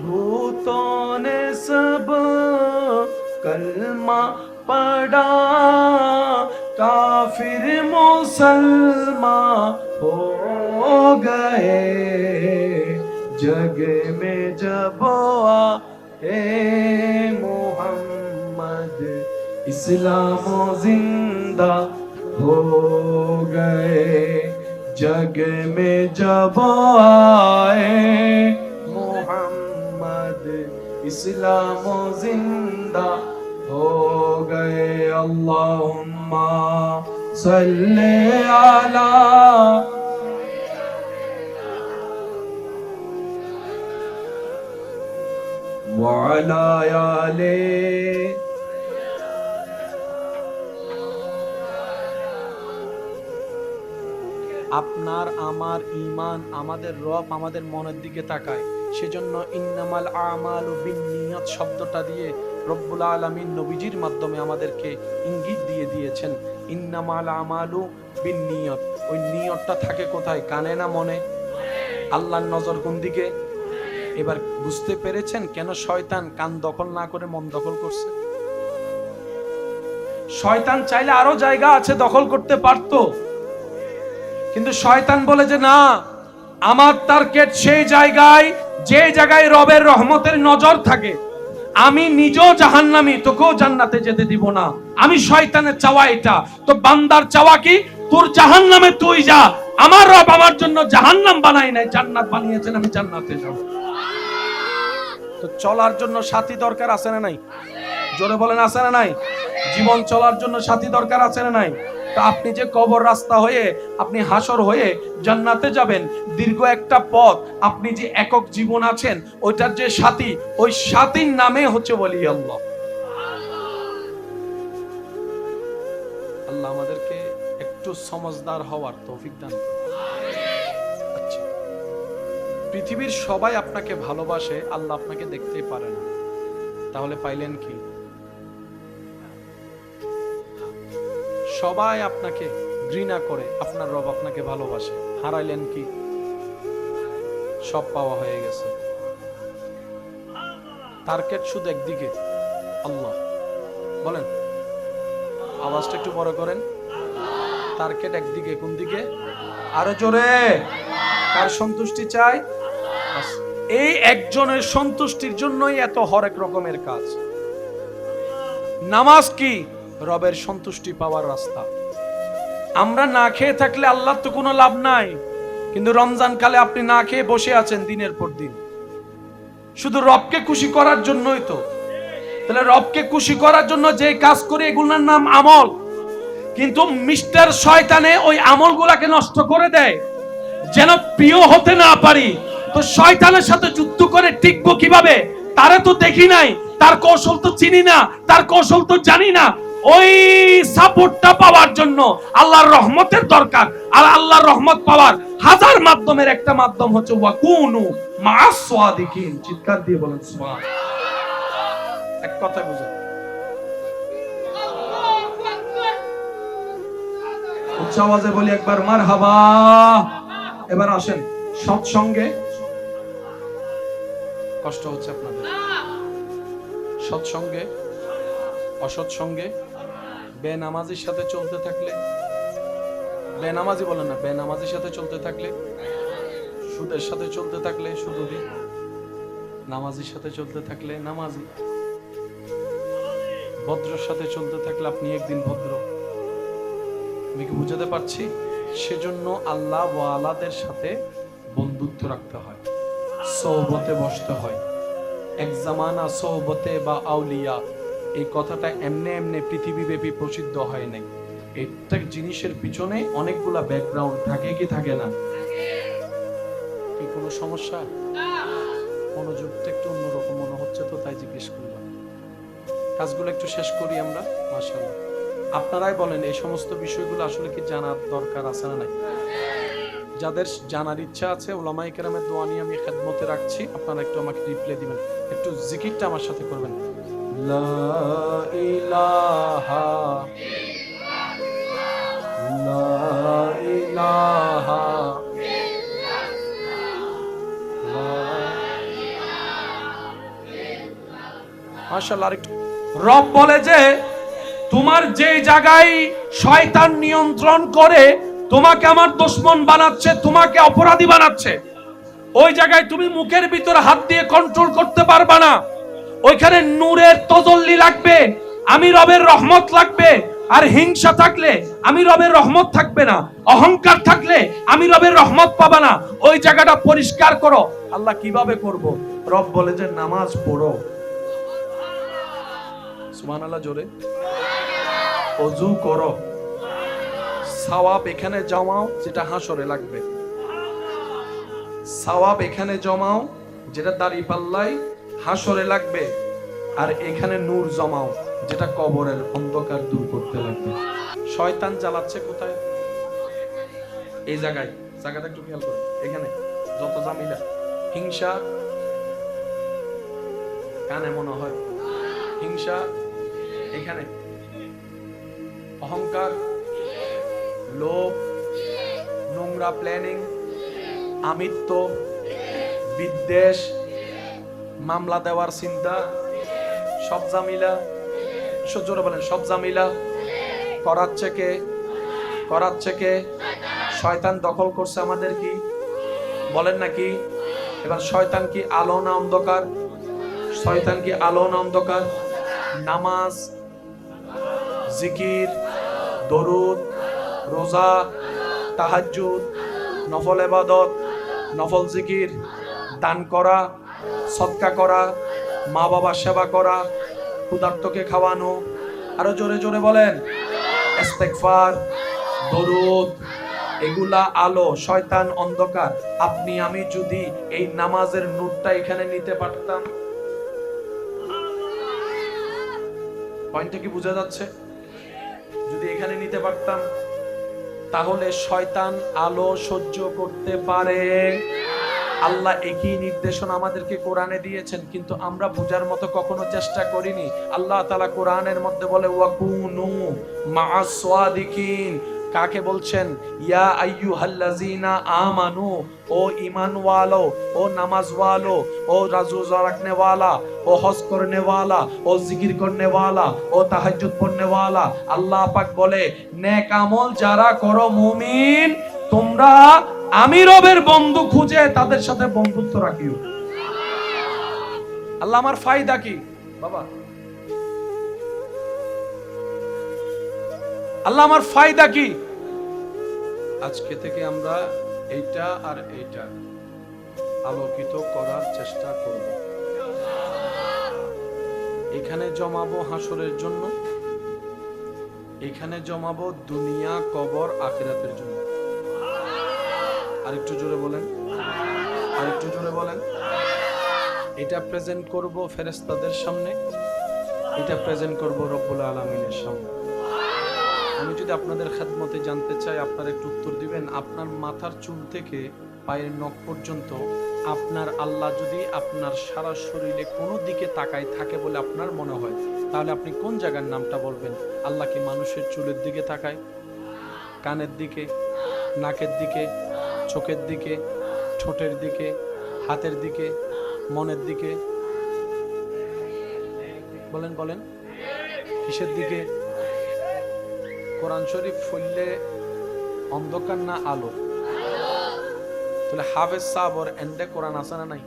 भूतों ने सब कलमा पढ़ा काफिर मुसलमान हो गए जग में जब आए मोहम्मद इस्लाम जिंदा हो गए जग में जब आए मोहम्मद इस्लाम जिंदा हो गए अल्लाहुम्मा सल्ले अला व وعلى آله আপনার আমার ঈমান, আমাদের রব আমাদের মনের দিকে তাকায়। সেজন্য ইন্নামাল আমালু বিন্নিয়াত শব্দটা দিয়ে রব্বুল আলামিন নবীজির মাধ্যমে আমাদেরকে ইঙ্গিত দিয়ে দিয়েছেন ইন্নামাল আমালু বিন্নিয়াত। ওই নিয়তটা থাকে কোথায়? কানে না মনে? আল্লাহর নজর কোন দিকে? এবার বুঝতে পেরেছেন কেন শয়তান কান দখল না করে মন দখল করছে? শয়তান চাইলে আরো জায়গা আছে দখল করতে পারতো, কিন্তু শয়তান বলে যে না, আমার টার্গেট সেই জায়গায় যে জায়গায় রবের রহমতের নজর থাকে। আমি নিজেও জাহান্নামী, তোকেও জান্নাতে যেতে দিব না। আমি শয়তানের চাওয়া এটা। তো বান্দার চাওয়া কি? তোর জাহান্নামে তুই যা, আমার রব আমার জন্য জাহান্নাম বানাই নাই, জান্নাত বানিয়েছেন, আমি জান্নাতে যাব। তো চলার জন্য সাথী দরকার আছে না নাই? জোরে বলেন আছে না নাই? জীবন চলার জন্য সাথী দরকার আছে না নাই? তো আপনি যে কবর রাস্তা হয়ে আপনি হাসর হয়ে জান্নাতে যাবেন, দীর্ঘ একটা পথ, আপনি যে একক জীবন আছেন ওইটার যে সাথী, ওই সাথীর নামে হচ্ছে ওলি আল্লাহ। আল্লাহ আমাদেরকে একটু সমঝদার হওয়ার তৌফিক দান করুন। আচ্ছা, পৃথিবীর সবাই আপনাকে ভালোবাসে, আল্লাহ আপনাকে দেখতেই পারে না, তাহলে পাইলেন কি? সবাই আপনাকে ঘৃণা করে, আপনার রব আপনাকে ভালোবাসে, হারাইলেন কি? সব পাওয়া হয়ে গেছে। টার্গেট শুধু একদিকে, আল্লাহ। বলেন, আওয়াজটা একটু বড় করেন। টার্গেট একদিকে, কোন দিকে? আরো জোরে। কার সন্তুষ্টি চাই? এই একজনের সন্তুষ্টির জন্যই এত হরেক রকমের কাজ। নামাজ কি? রবের সন্তুষ্টি পাওয়ার রাস্তা। আমরা না খেয়ে থাকলে আল্লাহর তো কোনো লাভ নাই, কিন্তু রমজান কালে আপনি না খেয়ে বসে আছেন দিনের পর দিন, শুধু রবকে খুশি করার জন্যই তো। তাহলে রবকে খুশি করার জন্য যে কাজ করি এগুলোর নাম আমল, কিন্তু মিস্টার শয়তানে ওই আমলগুলাকে নষ্ট করে দেয় যেন প্রিয় হতে না পারি। তো শয়তানের সাথে যুদ্ধ করে টিকবো কিভাবে? তারে তো দেখি নাই, তার কৌশল তো চিনি না, তার কৌশল তো জানি না। ওই সাপোর্টটা পাওয়ার জন্য আল্লাহর রহমতের দরকার। আর আল্লাহর রহমত পাওয়ার হাজার মাধ্যমের একটা মাধ্যম হচ্ছে ওয়াকুনু মা'আস সাদিকিন। চিৎকার দিয়ে বলেন সুবহানাল্লাহ। এক কথা বুঝেন, উচ্চ আওয়াজে বলি একবার মারহাবা। এবার আসেন সৎসঙ্গে। কষ্ট হচ্ছে আপনাদের? সৎসঙ্গে, অসৎসঙ্গে, বেনামাজির সাথে চলতে থাকলে, বেনামাজি বলেন না, বেনামাজির সাথে চলতে থাকলে, সুদের সাথে চলতে থাকলে সুদী, নামাজির সাথে চলতে থাকলে নামাজি, ভদ্রের সাথে চলতে থাকলে আপনি একদিন ভদ্র। আমি কি বুঝাতে পারছি? সেজন্য আল্লাহ ওয়ালাদের সাথে বন্ধুত্ব রাখতে হয়, সোহবতে বসতে হয়। এক জামানা সোহবতে বা আউলিয়া, এই কথাটা এমনি এমনি পৃথিবীব্যাপী প্রসিদ্ধ হয় নাই। একটা জিনিসের পিছনে অনেকগুলা ব্যাকগ্রাউন্ড থাকে কি থাকে না? কি কোনো সমস্যা? মনোযোগটা একটু অন্যরকম মনে হচ্ছে, তো তাই জিজ্ঞেস করলাম। কাজগুলো একটু শেষ করি আমরা। মাশাআল্লাহ, আপনারাই বলেন এই সমস্ত বিষয়গুলো আসলে কি জানার দরকার আছে না নাই? যাদের জানার ইচ্ছা আছে উলামায়ে কেরামের দোয়া নিয়ে আমি খেদমতে রাখছি, আপনারা একটু আমাকে রিপ্লাই দিবেন। একটু জিকিরটা আমার সাথে করবেন। লা ইলাহা লা ইলাহা মাশাআল্লাহ। আরেকটু রব বলে যে তোমার যে জায়গায় শয়তান নিয়ন্ত্রণ করে তোমাকে আমার দুশমন বানাচ্ছে, তোমাকে অপরাধী বানাচ্ছে, ওই জায়গায় তুমি মুখের ভিতর হাত দিয়ে কন্ট্রোল করতে পারবা না। ওইখানে নূরের তজল্লি লাগবে, আমি রবের রহমত লাগবে। আর হিংসা থাকলে আমি রবের রহমত থাকবে না, অহংকার থাকলে আমি রবের রহমত পাবা না। ওই জায়গাটা পরিষ্কার করো। আল্লাহ কিভাবে করব? রব বলে যে নামাজ পড়ো, সুবহানাল্লাহ জোরে, ওযু করো, সওয়াব এখানে জমাও যেটা হাসরে লাগবে, সওয়াব এখানে জমাও যেটা দাড়ি পাল্লাই হাসরে লাগবে, আর এখানে নূর জমাও, যেটা কবরের অন্ধকার দূর করতে লাগবে। শয়তান জ্বালাচ্ছে কোথায়? এই জায়গাটা একটু খেয়াল করুন। এখানে যত জামিলা, হিংসা কানে মনে হয়, হিংসা এখানে, অহংকার, লোভ, নোংরা প্ল্যানিং, আমিত্ব, বিদ্বেষ, মামলা দেওয়ার চিন্তা, সব জামিলা। জোরে বলেন, সব জামিলা করাচ্ছে কে? শয়তান দখল করছে আমাদের, কি বলেন নাকি? এবার শয়তান কি আলো না অন্ধকার? শয়তান কি আলো না অন্ধকার? নামাজ, জিকির, দরুদ, রোজা, তাহাজ্জুদ, নফল ইবাদত, নফল জিকির, দান করা, সদকা করা, মা বাবার সেবা করা, ক্ষুধার্তকে খাওয়ানো, আরো জোরে জোরে বলেন, ইস্তেগফার, দরুদ, এগুলা আলো, শয়তান অন্ধকার। আপনি আমি যদি এই নামাজের নূরটা এখানে নিতে পারতাম, পয়েন্টটা কি বোঝা যাচ্ছে? যদি এখানে নিতে পারতাম, তাহলে শয়তান আলো সহ্য করতে পারে। আল্লাহ একই নির্দেশনা আমাদেরকে কোরআনে দিয়েছেন, কিন্তু আমরা বোঝার মতো কখনো চেষ্টা করিনি। আল্লাহ তাআলা কোরআনের মধ্যে বলে ওয়াকুনু মা'আস সাদিকিন। কাকে বলছেন? ইয়া আইয়ুহাল্লাযিনা আমানু, ও ঈমান ওয়ালো, ও নামাজ ওয়ালো, ও রোজা রাখনে ওয়ালা, ও হজ করনে ওয়ালা, ও জিকির করনে ওয়ালা, ও তাহাজ্জুদ পড়নে ওয়ালা। আল্লাহ পাক বলে, নেক আমল যারা করো মুমিন, তোমরা আমি রবের বন্ধু খুঁজে তাদের সাথে বন্ধুত্ব রাখিও। আল্লাহ আমার ফায়দা কি বাবা? আল্লাহ আমার ফায়দা কি? আজকে থেকে আমরা এইটা আর এইটা আলোকিত করার চেষ্টা করব। এখানে জমাবো হাসরের জন্য, এখানে জমাবো দুনিয়া, কবর, আখিরাতের জন্য। আরেকটু জোরে বলেন, আরেকটু জোরে বলেন। এটা প্রেজেন্ট করব ফেরেশতাদের সামনে, এটা প্রেজেন্ট করব রব্বুল আলামিনের সামনে। আমি যদি আপনাদের খেদমতে জানতে চাই, আপনারা একটু উত্তর দিবেন। আপনার মাথার চুল থেকে পায়ের নখ পর্যন্ত আপনার আল্লাহ যদি আপনার সারা শরীরে কোনো দিকে তাকায় থাকে বলে আপনার মনে হয়, তাহলে আপনি কোন জায়গার নামটা বলবেন? আল্লাহ কি মানুষের চুলের দিকে তাকায়, কানের দিকে, নাকের দিকে, চোখের দিকে, ঠোঁটের দিকে, হাতের দিকে, মনের দিকে? বলেন বলেন, কিসের দিকে? কোরআন শরীফ ফুললে অন্ধকার না আলো? তাহলে হাফেজ সাহেবর এন্ডে কোরআন আছে না নাই?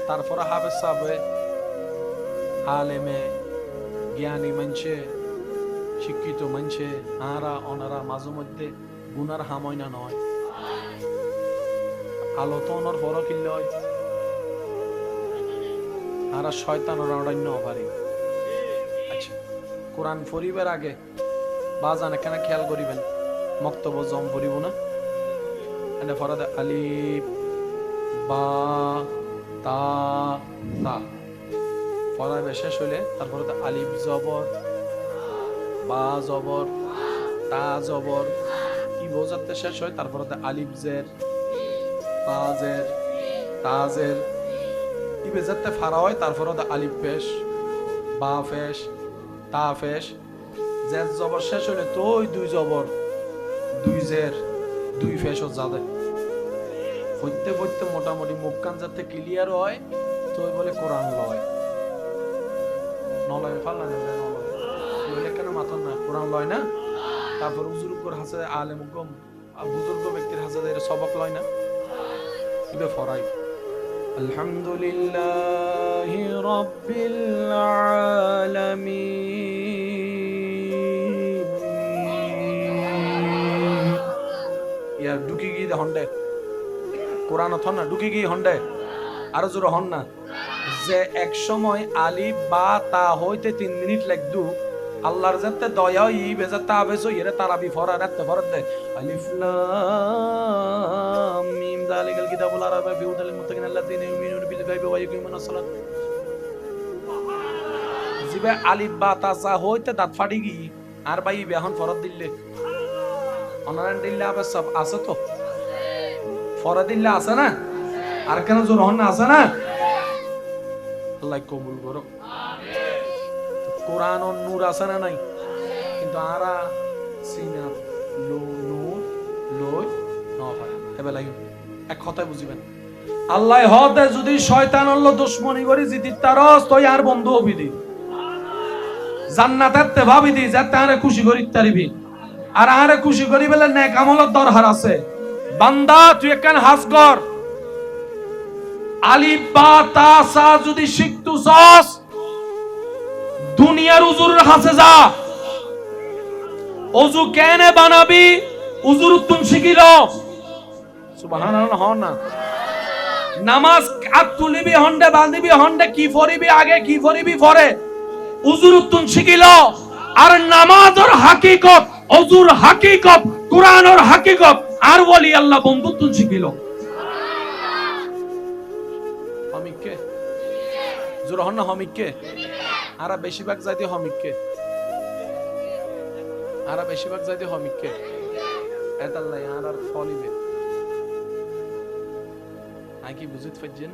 তারপরে হাফেজ সাহেব আলেমে জ্ঞানী মানছে, শিক্ষিত মানছে, আরা অনারা মাঝে মধ্যে গুনার হাময়না নয়। আলো তো অনর বড় কিনলে হয়, আরা শয়তান অরণ্য পারে। আচ্ছা, কোরআন পড়িবার আগে বাজান এখানে খেয়াল করিবেন, মক্তব্য জম পড়িব না। এনে ফরাদে আলিফ বা তা তা ফরাবে শেষ হইলে তারপরে আলিফ জবর, বা জবর, তা জবর, কি বোঝাতে শেষ হয়, তারপরে আলিফ জের, তা জের, তা জের, কি বোঝাতে ফারা হয়, তারপরে আলিফ পেশ, বা পেশ, তা পেশ, জের জবর শেষ হইলে তো ওই দুই জবর, দুই জের, দুই ফেসও যাবে। পড়তে পড়তে মোটামুটি মুখ কান যাতে ক্লিয়ার হয়, তো বলে কোরআন লয় নলয় ফাল্লা নলয় কেন মাথা না কোরআন লয় না। তারপর বুজুর্গর হাসে আলেম গম বুজুর্গ ব্যক্তির হাসে সবক লয় না, ইবে ফরাই। আলহামদুলিল্লাহি রাব্বিল আলামিন। ইয়ার ঢুকি গিয়ে হন্ডে কোরআন হন না, ঢুকি গিয়ে হন্ডে আরো জোর হন না। যে এক সময় আলিফ বা তা হইতে 3 মিনিট লাগদু, আল্লাহর যাতে দয়া ই বেজা তা বেজো ইরে তারাবি ফরা রাতে ফরত দে। আলিফ লাম মিম যালিকাল কিতাবুল আরাবা বিহুদাল মুত্তাকিন আল্লাযিনা ইউমিনুনা বিল গায়বি ওয়া ইয়াকিমুনাস সালাত। ইবে আলিফ বা তাসা হইতে দাঁত ফাটি গি আর ভাই ইবে এখন ফরত দিলে অনারায়ণ দিল্লা আবার সব আছে তো ফরত দিল্লা আছে না আর কেন জোর হন না আছে না আল্লাহ কবুল করো কোরআন ও নূর আছে না নাই কিন্তু আরা সিনা লো নূর লই ন হয় এবেলা এক কথায় বুঝিবেন আল্লাহ হতে যদি শয়তান হল দুশ্মনী করি জিতির তারস তুই আর বন্ধু হবি দি জান্নাতের তে ভাবি দি যাতে আরে খুশি করি তারিবি আর আরে খুশি করি বলে নেক আমলের দরকার আছে বান্দা তুই একখান হাস কর আলিফ বা তা সা যদি শিখতু চাস দুনিয়ার উজুরের হাসে যা ওযু কেনে বানাবি উজুর তুম শিখিল সুবহানাল্লাহ হন না নামাজ আত তুলিবি হন্ডে বাঁধিবি হন্ডে কি ফরিবি আগে কি ফরিবি পরে উজুর তুম শিখিল আর নামাজের হাকিকত ওযুর হাকিকত কুরআনের হাকিকত আর ওলি আল্লাহ বন্ধুত্ব শিখিল হমিককে জোর হন না হমিককে আরা বেশিরভাগ যাইতে হমিককে আরা বেশিরভাগ যাইতে হমিককে এতাল্লাহ আর ফলিবে আই কি বুঝিত পাইছেন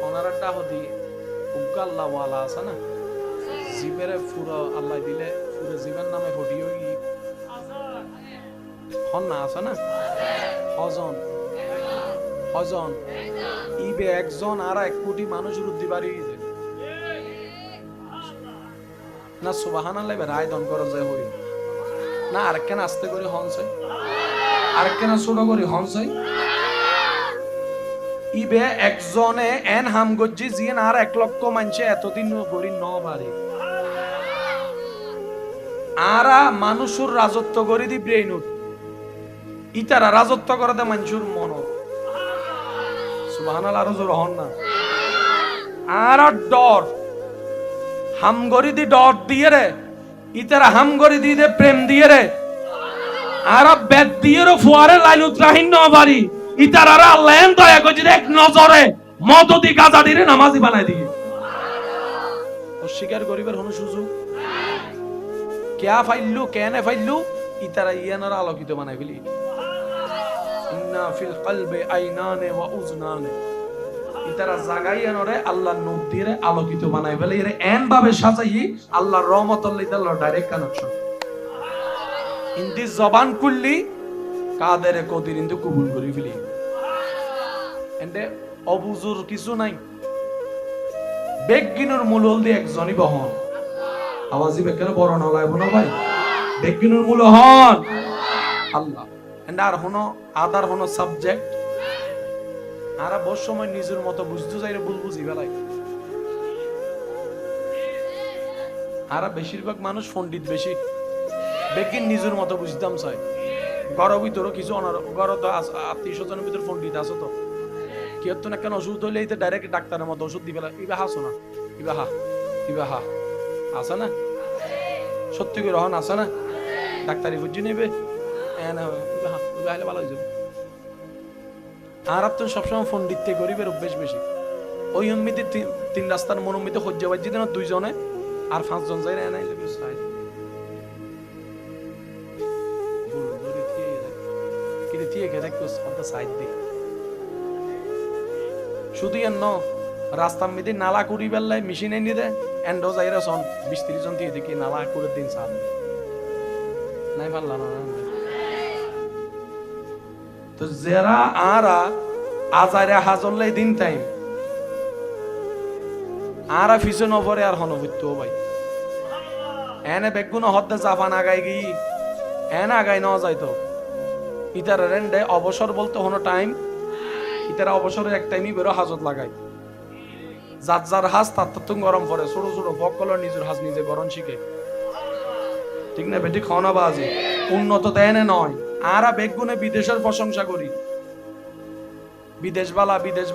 ওনারটা হদি উগাল্লাহ ওয়ালা আছে না জিবেরে পুরো আল্লাহ দিলে পুরো জীবন নামে ফটিও কি হন না আছে না হজন হজন ইবে একজন আর 1 কোটি মানুষের উদ্দি বাড়ি না সুবহানাল্লাহ রায় দন করা যায় হই না আরেকখান আস্তে করে হনসাই আরেকখান ছোট করে হনসাই ইবে একজনে এন হাম গজ্জি জিন আর 1 লক্ষ মানুষে এতদিন গরি ন বাড়ি আরা মানুষের রাজত্ব করে দি ব্রেইনুত ইতারা রাজত্ব করে দে মানুষের মন সুবহানাল্লাহ আর জোর হন না আর ডর হাম গরি দি ডর দিয়ে রে ইতারা হাম গরি দি দে প্রেম দিয়ে রে আর বেদ দিয়ে রে ফুয়ারে লাইনুত রাহিন ন বাড়ি ইতারা আল্লাহ দয়া করে এক নজরে মদদি গাজা দিয়ে নামাজি বানাই দিয়ে অস্বীকার করিবার কোনো সুযোগ কেয়া ফাইলু কেনে ফাইলু ইতারা ইয়ানার আলোকিত বানাই ফেলি ইন্না ফিল কলবি আইনানে ওয়া উজনানে ইতারা জাগাইয়ানরে আল্লাহর নূর দিয়ে আলোকিত বানাই ফেলে এর এন ভাবে সাজাই আল্লাহর রহমতুল্লাহ তাআলা ডাইরেক্ট কানেকশন ইন্দি জবান কুল্লি কাদের কদির ইন্দু কবুল করি ফেলি এন্ডে অবুজুর কিছু নাই বেগিনুর মূলল দিয়ে একজনই বহন আওয়াজি বেকের বড় না লাইব না ভাই বেগিনুর মূল হন আল্লাহ এন্ড আর হনো আদার হনো সাবজেক্ট আর বহু সময় নিজের মতো বুঝতে চাইলে বুঝি বেলায় আর বেশিরভাগ মানুষ পণ্ডিত বেশি বেগিন নিজের মতো বুঝতাম চাই গরব ভিতরও কিছু গর তো 300 জনের ভিতর পণ্ডিত আছে তো কি হতো না কেন ওষুধ হইলে ডাইরেক্ট ডাক্তারের মতো ওষুধ দিবে ইবা হাসো না ইবা হা আছে না সত্যি করে হন আছে না ডাক্তারি বুঝি নেবে ভালো হয়ে যাবে আর তো সবসময় ফোন দিতে গরিবের অভ্যেস বেশি ওই উম্মিতে 3 রাস্তার মনোমিতে হজ্জা বাজি দেন 2 জনে আর 5 জন যাই না নাই লেবে সাইড বল ধরে দিয়ে যায় কি দিয়ে গেলে তো সব সাইড দি শুধু এন রাস্তার মধ্যে নালা করি বেলায় মেশিনে নিয়ে দেয় এন্ডো যাইরা সন 20-30 জন দিয়ে দেখি নালা করে দিন সাল নাই পারলাম না তো যারা আরা আজারে হাজলে দিন টাইম আরা ফিসে নভরে আর হনবিত ভাই এনে বেগুন হদ্দে জাপান আগাই গি এনে আগাই ন যাইতো ইতার রেন্ডে অবসর বলতে হনো টাইম ইতারা অবসরের এক টাইমই বেরো হাজত লাগাই যার হাজ তার তো গরম পড়ে ছোট ছোট ভক্কলর নিজের হাজ নিজে গরম শিখে ঠিক না বেটি খাওয়া বাজি উন্নত দেয় নয় আরা বেগুনে বিদেশের প্রশংসা করি বিদেশ বালা বিদেশ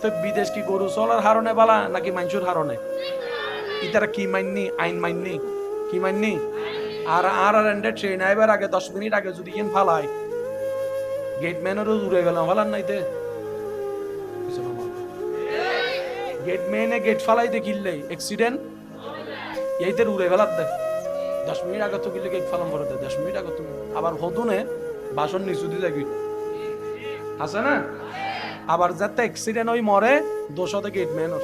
তো বিদেশ কি গরু চলার হারণে বালা নাকি মানুষের হারণে ইতারা কি মাননি আইন মাননি কি মাননি আর ট্রেন আইবার আগে 10 মিনিট আগে যদি ইন ফালায় গেটম্যানেরও দূরে গেলাম ফালান নাইতে গেটম্যানে গেট ফালাই দেখিলে অ্যাক্সিডেন্ট এইদের উড়ে বেলার দেয় 10 মিনিট আগে তো গেলে কেক ফালাম করে দেয় 10 মিনিট আগে তুমি আবার হতুনে বাসন নিচু দিয়ে দেখি আছে না আবার যাতে অ্যাক্সিডেন্ট হই মরে দোষতে গেট মেনর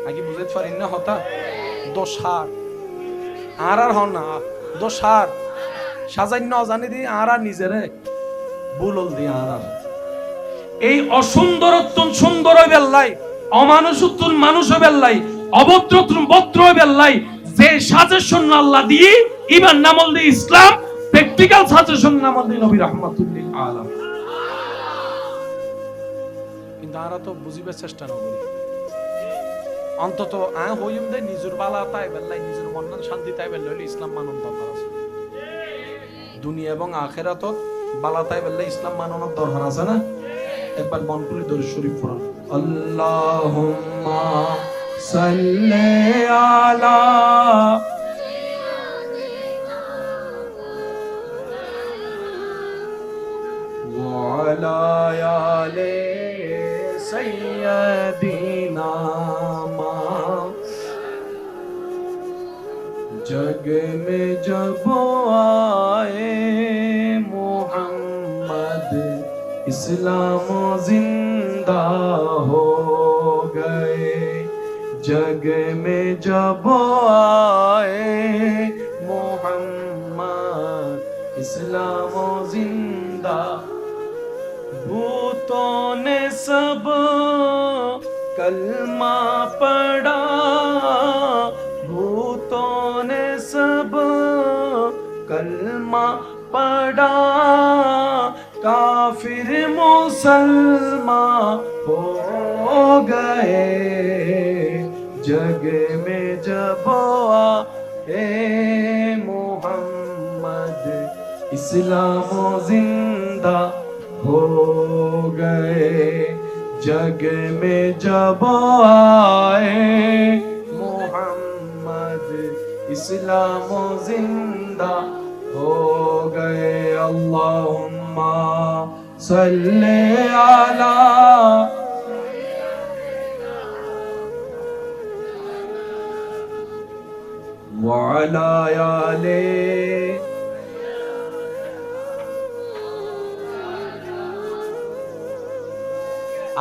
আগে বুঝতে পারি না হতা দোষার আর হন না দোষার সাজান্য জানি দি আর নিজেরে বুলল দি আর এই অসুন্দরত্বন সুন্দর বেল্লাই অমানুষত্বন মানুষ বেল্লাই অভদ্রত্বন ভদ্র বেল্লাই যে সাজেশন আল্লাহ দিয়ে ইমান নামল দি ইসলাম প্র্যাকটিক্যাল সাজেশন নামল দি নবী রাহমাতুল্লিল আলামিন কিন্তু আরা তো বুঝিবার চেষ্টা না করি অন্তত হইম দে নিজের বালা তাই বেল্লাই নিজের মন শান্তি তাই বেল্লাই ইসলাম মানন দরকার আছে দুনিয়া এবং আখিরাতত বালা তাই বেল্লাই ইসলাম মাননের দরকার আছে না একবার মন খুলে দরুদ শরীফ পড়ুন আল্লাহুম্মা সাল্লি আলা ওয়া আলা আলি সাইয়্যিদিনা जग में जब आए मोहम्मद इस्लाम जिंदा हो गए जग में जब आए मोहम्मद इस्लाम जिंदा भूतों ने सब कलमा पढ़ा भूतों ने सब कलमा पढ़ा काफिर मुसलमान हो गए जग में जब आए मोहम्मद इस्लाम जिंदा हो गए जग में जब आए मोहम्मद इस्लाम जिंदा हो गए अल्लाहुम्मा सल्ले अला व अला आले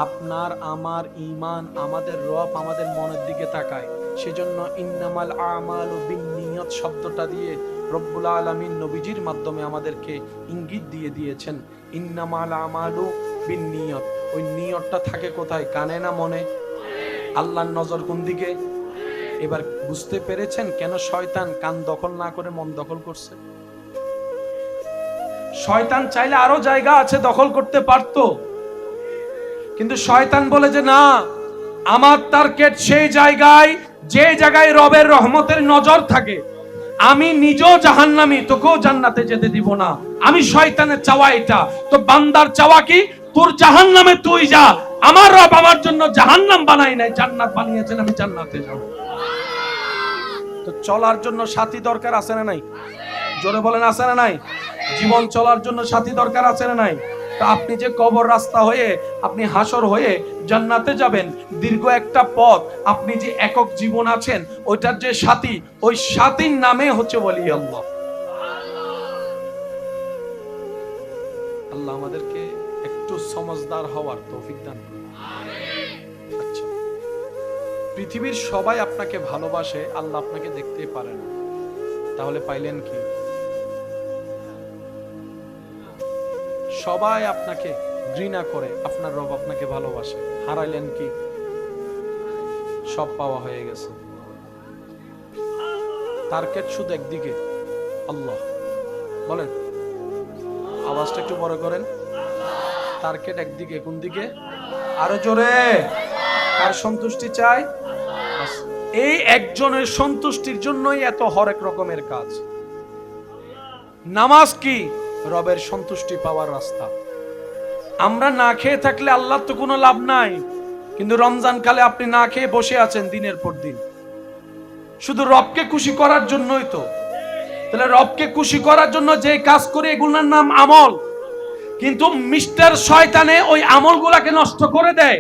আপনার আমার ঈমান আমাদের রব আমাদের মনের দিকে তাকায় সেজন্য ইন্নামাল আমালু বিন্নিয়াত শব্দটা দিয়ে রব্বুল আলামিন নবীজির মাধ্যমে আমাদেরকে ইঙ্গিত দিয়ে দিয়েছেন ইন্নামাল আমালু বিন্নিয়াত ওই নিয়তটা থাকে কোথায় কানে না মনে আল্লাহর নজর কোন দিকে এবার বুঝতে পেরেছেন কেন শয়তান কান দখল না করে মন দখল করছে শয়তান চাইলে আরো জায়গা আছে দখল করতে পারতো কিন্তু শয়তান বলে যে না আমার টার্গেট সেই জায়গায় যে জায়গায় রবের রহমতের নজর থাকে আমি নিজেও জাহান্নামী তোকেও জান্নাতে যেতে দিব না আমি শয়তানের চাওয়া এটা তো বান্দার চাওয়া কি তোর জাহান্নামে তুই যা আমার রব আমার জন্য জাহান্নাম বানাই নাই জান্নাত বানিয়েছেন আমি জান্নাতে যাব তো চলার জন্য সাথী দরকার আছে না নাই জোরে বলেন আছে না নাই জীবন চলার জন্য সাথী দরকার আছে না নাই তো আপনি যে কবর রাস্তা হয়ে আপনি হাসর হয়ে জান্নাতে যাবেন দীর্ঘ একটা পথ আপনি যে একক জীবন আছেন ওইটার যে সাথী ওই সাথীর নামে হচ্ছে ওলি আল্লাহ আল্লাহ আমাদেরকে একটু সমঝদার হওয়ার তৌফিক দান করুন আচ্ছা পৃথিবীর সবাই আপনাকে ভালোবাসে আল্লাহ আপনাকে দেখতে পারে না তাহলে পাইলেন কি সবাই আপনাকে ঘৃণা করে আপনার রব আপনাকে ভালোবাসে হারাইলেন কি সব পাওয়া হয়ে গেছে টার্গেট শুধু একদিকে আল্লাহ বলেন আওয়াজটা একটু বড় করেন টার্গেট একদিকে কোন দিকে আরো জোরে কার সন্তুষ্টি চাই এই একজনের সন্তুষ্টির জন্যই এত হরেক রকমের কাজ নামাজ কি রবের সন্তুষ্টি পাওয়ার রাস্তা আমরা না খেয়ে থাকলে আল্লাহর তো কোনো লাভ নাই কিন্তু রমজান কালে আপনি না খেয়ে বসে আছেন দিনের পর দিন শুধু রবকে খুশি করার জন্যই তো তাহলে রবকে খুশি করার জন্য যে কাজ করে এগুলোর নাম আমল কিন্তু মিস্টার শয়তানে ওই আমলগুলাকে নষ্ট করে দেয়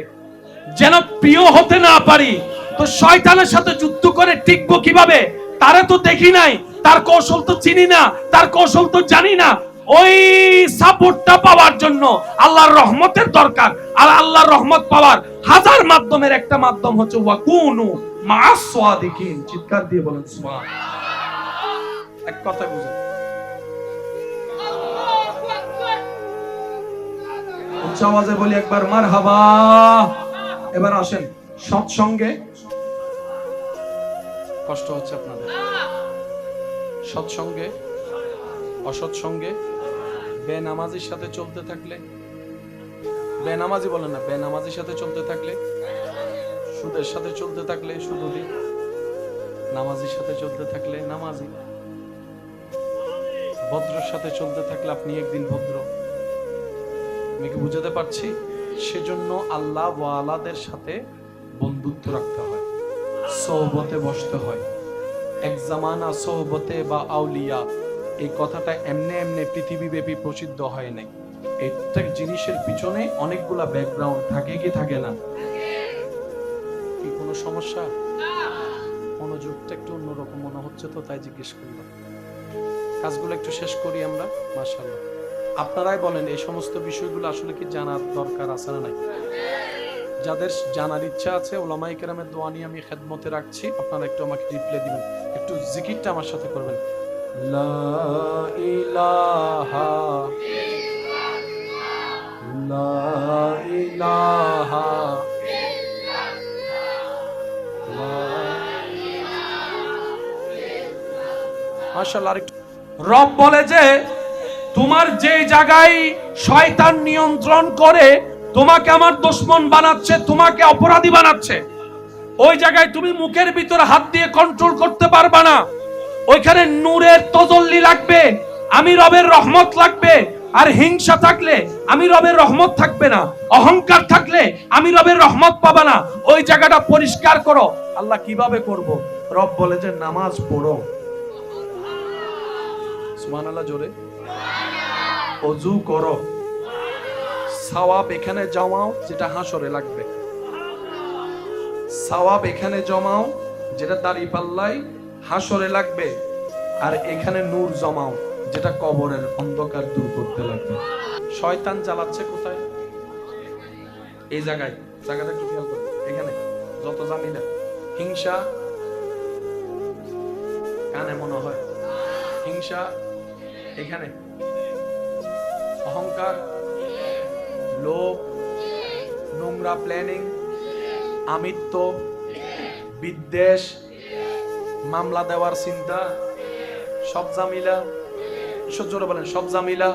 যেন প্রিয় হতে না পারি তো শয়তানের সাথে যুদ্ধ করে টিকবো কিভাবে? তারে তো দেখি নাই, তার কৌশল তো চিনি না, তার কৌশল তো জানি না। ওই সাপোর্টটা পাওয়ার জন্য আল্লাহর রহমতের দরকার। আর আল্লাহর রহমত পাওয়ার হাজার মাধ্যমের একটা মাধ্যম হচ্ছে ওয়াকুনু মা'আস সাদিকিন। চিৎকার দিয়ে বলেন সুবহানাল্লাহ। এক কথা বুঝেন, উচ্চ আওয়াজে বলি একবার মারহাবা। এবার আসেন সৎসঙ্গে, কষ্ট হচ্ছে আপনাদের, সৎসঙ্গে অসৎসঙ্গে বেনামাজির সাথে চলতে থাকলে, বেনামাজি বলেন না, বেনামাজির সাথে চলতে থাকলে, সুদের সাথে চলতে থাকলে সুদী, নামাজির সাথে চলতে থাকলে নামাজি, ভদ্রের সাথে চলতে থাকলে আপনি একদিন ভদ্র। আমি কি বুঝাতে পারছি? সেজন্য আল্লাহ ওয়ালাদের সাথে বন্ধুত্ব রাখতে হয়, সোহবতে বসতে হয়। এক জামানা সোহবতে বা আউলিয়া, এই কথাটা এমনি এমনি পৃথিবীব্যাপী প্রসিদ্ধ হয় নাই। একটা জিনিসের পিছনে অনেকগুলা ব্যাকগ্রাউন্ড থাকে কি থাকে না? কি কোনো সমস্যা? মনোযোগটা একটু অন্যরকম মনে হচ্ছে তো তাই জিজ্ঞেস করলাম। কাজগুলো একটু শেষ করি আমরা। মাশাআল্লাহ, আপনারাই বলেন এই সমস্ত বিষয়গুলো আসলে কি জানার দরকার আছে না নাই? যাদের জানার ইচ্ছা আছে উলামায়ে কেরামের দোয়া নিয়ে আমি খেদমতে রাখছি, আপনারা একটু আমাকে রিপ্লাই দিবেন, একটু জিকিরটা আমার সাথে করবেন। লা ইলাহা লা ইলাহা মাশাআল্লাহ। আরেকটু রব বলে যে তোমার যে জায়গায় শয়তান নিয়ন্ত্রণ করে তোমাকে আমার দুশমন বানাচ্ছে, তোমাকে অপরাধী বানাচ্ছে, ওই জায়গায় তুমি মুখের ভিতরে হাত দিয়ে কন্ট্রোল করতে পারবা না। ওইখানে নূরের তজল্লি লাগবে, আমি রবের রহমত লাগবে। আর হিংসা থাকলে আমি রবের রহমত থাকবে না, অহংকার থাকলে আমি রবের রহমত পাবা না। ওই জায়গাটা পরিষ্কার করো। আল্লাহ কিভাবে করব? রব বলে যে নামাজ পড়ো, সুবহানাল্লাহ জোরে, ওযু করো, সওয়াব এখানে জমাও যেটা হাসরে লাগবে, সওয়াব এখানে জমাও যেটা দাড়ি পাল্লায় হাসরে লাগবে, আর এখানে নূর জমাও যেটা কবরের অন্ধকার দূর করতে লাগবে। শয়তান জ্বালাচ্ছে কোথায়? এই জায়গায়, জায়গাটা একটু খেয়াল করো। এখানে যত জামিলা, হিংসা কানে মনে হয়, হিংসা এখানে, অহংকার, লোভ, নোংরা প্ল্যানিং, আমিত্ব, বিদ্বেষ, মামলা দেওয়ার চিন্তা, সব জামিলা। জোরে বলেন সব জামিলা।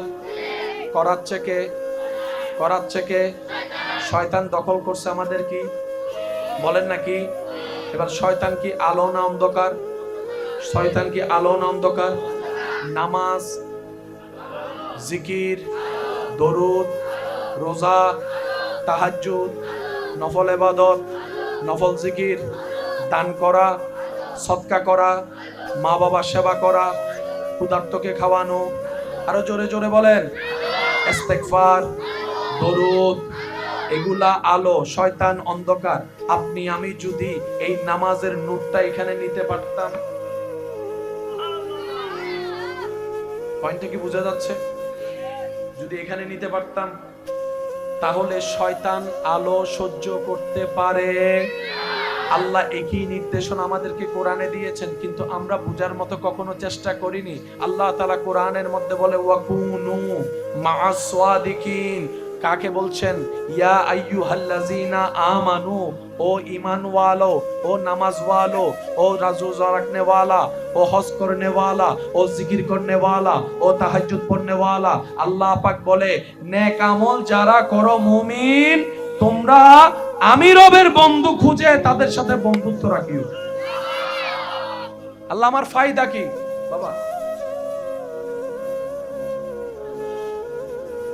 করাচ্ছে কে? করাচ্ছে কে? শয়তান দখল করছে আমাদের কি বলেন নাকি? এবার শয়তান কি আলো না অন্ধকার? শয়তান কি আলো না অন্ধকার? নামাজ, জিকির, দরুদ, রোজা, তাহাজ্জুদ, নফল ইবাদত, নফল জিকির, দান করা, সদকা করা, মা বাবার সেবা করা, ক্ষুধার্তকে খাওয়ানো, আরো জোরে জোরে বলেন ইস্তেগফার, দরুদ, এগুলা আলো, শয়তান অন্ধকার। আপনি আমি যদি এই নামাজের নূরটা এখানে নিতে পারতাম, পয়েন্টটা কি বোঝা যাচ্ছে? যদি এখানে নিতে পারতাম তাহলে শয়তান আলো সহ্য করতে পারে। আল্লাহ একই নির্দেশনা আমাদেরকে কোরআনে দিয়েছেন, কিন্তু আমরা বুঝার মতো কখনো চেষ্টা করিনি। আল্লাহ তাআলা কোরআনের মধ্যে বলে ওয়াকুনু মা'আস সাদিকিন। কাকে বলছেন? ইয়া আইয়ুহাল্লাযিনা আমানু, ও ঈমান ওয়ালো, ও নামাজ ওয়ালো, ও রোজা রাখনে ওয়ালা, ও হজ করনে ওয়ালা, ও জিকির করনে ওয়ালা, ও তাহাজ্জুদ পড়নে ওয়ালা। আল্লাহ পাক বলে নেক আমল যারা করো মুমিন, তোমরা আমি রবের বন্ধু খুঁজে তাদের সাথে বন্ধুত্ব রাখিও। আল্লাহ আমার ফায়দা কি বাবা?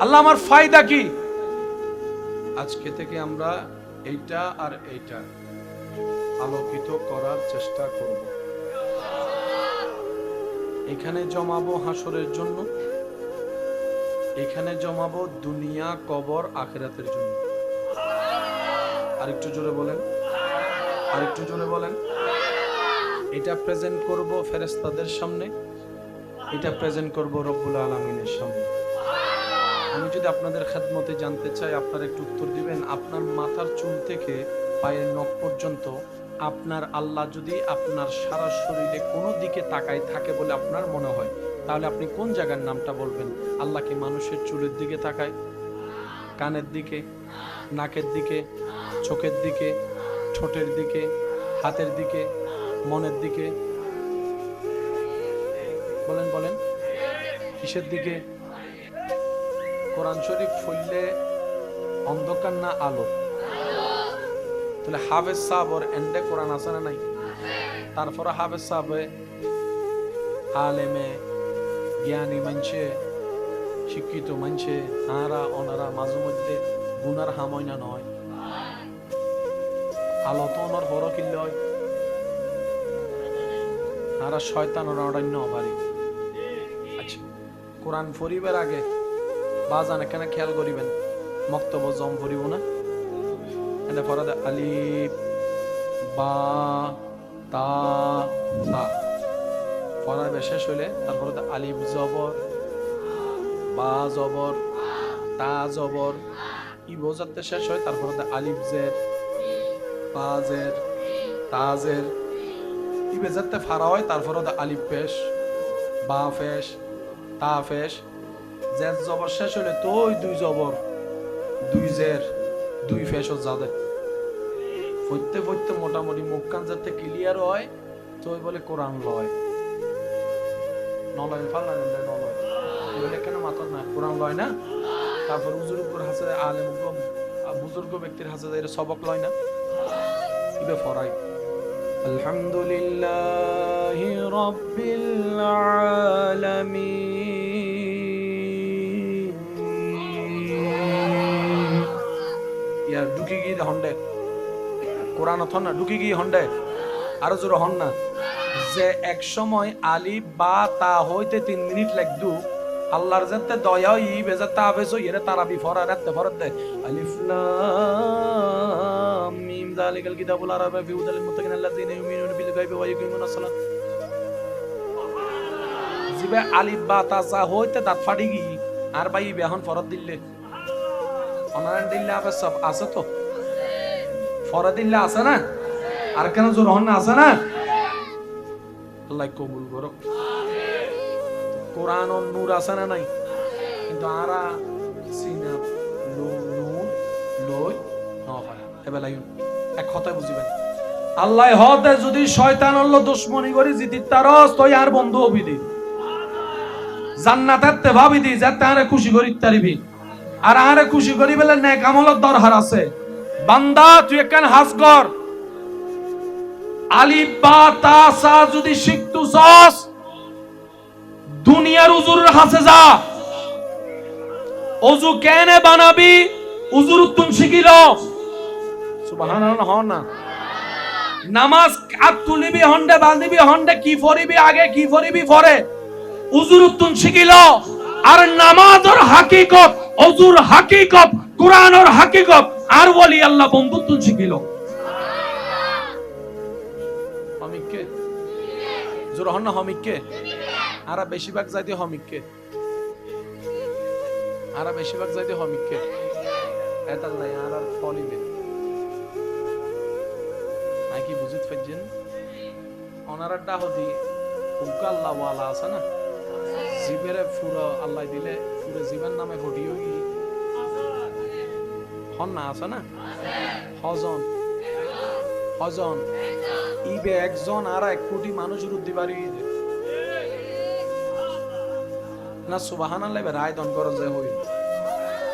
আল্লাহ আমার ফায়দা কি? আজকে থেকে আমরা এইটা আর এইটা আলোকিত করার চেষ্টা করব। এখানে জমাবো হাসরের জন্য, এখানে জমাবো দুনিয়া, কবর, আখিরাতের জন্য। আর একটু জোরে বলেন আর একটু জোরে বলেন। এটা প্রেজেন্ট করব ফেরেশতাদের সামনে, এটা প্রেজেন্ট করব রব্বুল আলামিনের সামনে। আমি যদি আপনাদের খেদমতে জানতে চাই, আপনারা একটু উত্তর দিবেন। আপনার মাথার চুল থেকে পায়ের নখ পর্যন্ত আপনার আল্লাহ যদি আপনার সারা শরীরে কোনো দিকে তাকায় থাকে বলে আপনার মনে হয়, তাহলে আপনি কোন জায়গার নামটা বলবেন? আল্লাহ কি মানুষের চুলের দিকে তাকায়, কানের দিকে, নাকের দিকে, চোখের দিকে, ঠোঁটের দিকে, হাতের দিকে, মনের দিকে? বলেন বলেন, কিসের দিকে? কোরআন শরীফ পড়লে অন্ধকার না আলো? তাহলে হাফেজ সাহেবর এন্ডে কোরআন আছে না নাই? তারপরে হাফেজ সাহেবে আলেমে জ্ঞানী মানছে, শিক্ষিত মানছে, আরা ওনারা মাঝে মধ্যে গুনার হাময়না নয়। আলো তো ওনার বড় কিল্লে হয়, আরা শয়তান অরণ্য পারি। আচ্ছা, কোরআন পড়িবার আগে বাজান এখানে খেয়াল করিবেন, মক্তব্য জম পড়িব না। এনে পড়া আলিফ বা তা তা পড়া শেষ হইলে তারপরে আলিফ জবর, বা জবর, তা জবর, ই বোঝাতে শেষ হয়, তারপরে আলিফ জের, বা জের, তা জের, ই বেজাতে ফারা হয়, তারপরে আলিফ পেশ, বা ফেশ, তা ফেশ, জের জবর শেষ হইলে তো ওই দুই জবর, দুই জের, দুই ফেশ যাদের পড়তে পড়তে মোটামুটি মুখ কান যাতে ক্লিয়ার হয়, তো ওই বলে কোরআন লয়। নলয় ফাল্লা নলয় এগুলো কেন মাথার না, কোরআন লয় না। তারপর বুজুর্গর হাসে, আলেম বুজুর্গ ব্যক্তির হাসে এর সবক লয় না, ইবে ফরাই। আলহামদুলিল্লাহি রাব্বিল আলামিন। ইয়ার ঢুকি গিয়ে হন্ডে কোরআন হন না, ঢুকি গিয়ে হন্ডে আরো জোর হন না। যে এক সময় আলিফ বা তা হইতে 3 মিনিট লাগদু, আল্লাহর যাতে দয়া ই বেজা তা বেজো এরে তারাবি ফরা রাতে ফরত দে। আলিফ লাম মিম যালিকাল কিতাবুল আরাবা ফি হুদাল মুত্তাকিন আল্লাযিনা ইউমিনুনা বিল গায়বি ওয়া ইউকিমুনাস সালাত। জিবে আলিফ বা তা যা হইতে দাঁত ফাটি গি আর ভাই বেহন ফরত দিলে অনারান দিলে আবে সব আছে তো ফরত দিলে আছে না, আর কেন জোর হন না আছে না। আল্লাহ কবুল করো। কোরআন ও নূর আছে না নাই? কিন্তু আরা সিনা নূর লই ন হয় এবেলাই এক কথাই বুঝিবেন। আল্লাহ হতে যদি শয়তান হল দুশমনি করি জিতি তারস তুই আর বন্ধু হবি দি জান্নাতের তে ভাবি দি যাতে আরে খুশি করি তারিবি, আর আরে খুশি করি বলে নেক আমলের দরকার আছে। বান্দা তুই একখান হাজ কর, আলিফ বা তা সা যদি শিখতু চাস দুনিয়ার উজুরের কাছে যা, ওযু কেনে বানাবি উজুর তুম শিখিল। সুবহানাল্লাহ হন না। নামাজ আত তুলিবি হন্ডে বাঁধিবি হন্ডে কি ফরিবি আগে কি ফরিবি পরে উজুর তুম শিখিল। আর নামাজের হাকিকত, ওযুর হাকিকত, কোরআনের হাকিকত আর ওলি আল্লাহ বন্ধুত্ব শিখিল। হমিককে জোর হন না, হমিককে আরা বেশিরভাগ যাইতে হমিককে, আরা বেশিরভাগ যাইতে হমিককে এতাল নাই আর আর ফলিবে নাই কি বুঝিত পাইছেন। ওনারা ডাহদি উকা আল্লাহ ওয়ালা আছে না, জিবেরে ফুরো আল্লাহ দিলে ফুরে জীবন নামে ঘটিও কি হন না আছে না। হজন হজন ইবে একজন আর 1 কোটি মানুষ রুদ্ধি পারি না। সুবহানাল্লাহ রায় দন করে যে হই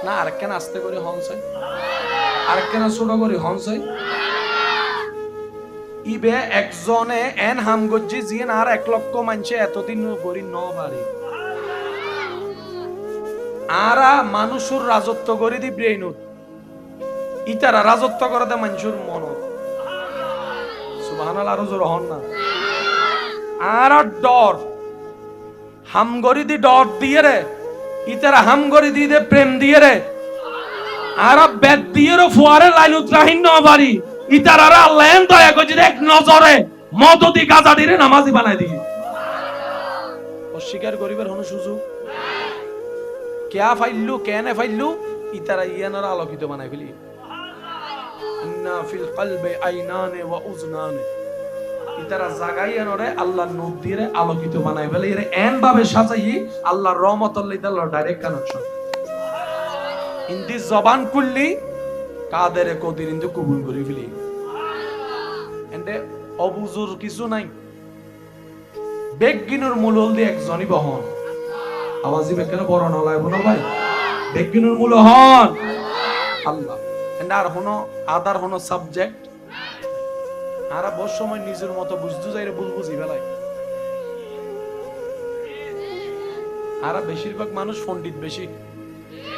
না, আরেকখান আস্তে করে হনছে, আরেকখান ছোট করে হনছে। ইবে একজনে এন হাম গজ্জি জিন আর 1 লক্ষ মানুষে এতদিন করি ন পারি। আরা মানুষের রাজত্ব করে দি ব্রেইনত, ইতারা রাজত্ব করে দে মানুষের মনত। সুবহানাল্লাহ আরো জোর হন না। আর ডর হামগরি দি ডর দিয়ে রে, ইতারা হামগরি দিয়ে প্রেম দিয়ে রে, আর বেদ দিয়ে ফুয়ারে লাইন উত্রাহীন ন পারি ইতারারা আল্লাহ এন দয়া করে এক নজরে মদদি গাজাদিরে নামাজি বানাই দিয়ে অস্বীকার করিবার কোনো সুযোগ কেয়া ফাইল্লু কেনে ফাইল্লু ইতারা ইয়ানার আলোকিত বানাই ফেলি ইন্না ফিল কলবে আইনানে ওয়া উজনানে ইতারা জাগাইয়ানরে আল্লাহর নূর দিয়ে আলোকিত বানাই ফেলে এর এন ভাবে সাজাই আল্লাহর রহমতুল্লাহ তাআলা ডাইরেক্ট কানেকশন ইন্দি জবান কুল্লি কাদের কদির ইন্দু কবুল করি ফেলি এন্ডে অবুজুর কিছু নাই বেগিনুর মূলল দিয়ে একজনই বহন আওয়াজি বেকেন বড় নলায় বনো ভাই বেগিনুর মূল হন আল্লাহ এন্ডে আর হনো আদার হনো সাবজেক্ট আর বহু সময় নিজের মতো বুঝতে যাইরে বুঝি বেলায় আর বেশিরভাগ মানুষ পণ্ডিত বেশি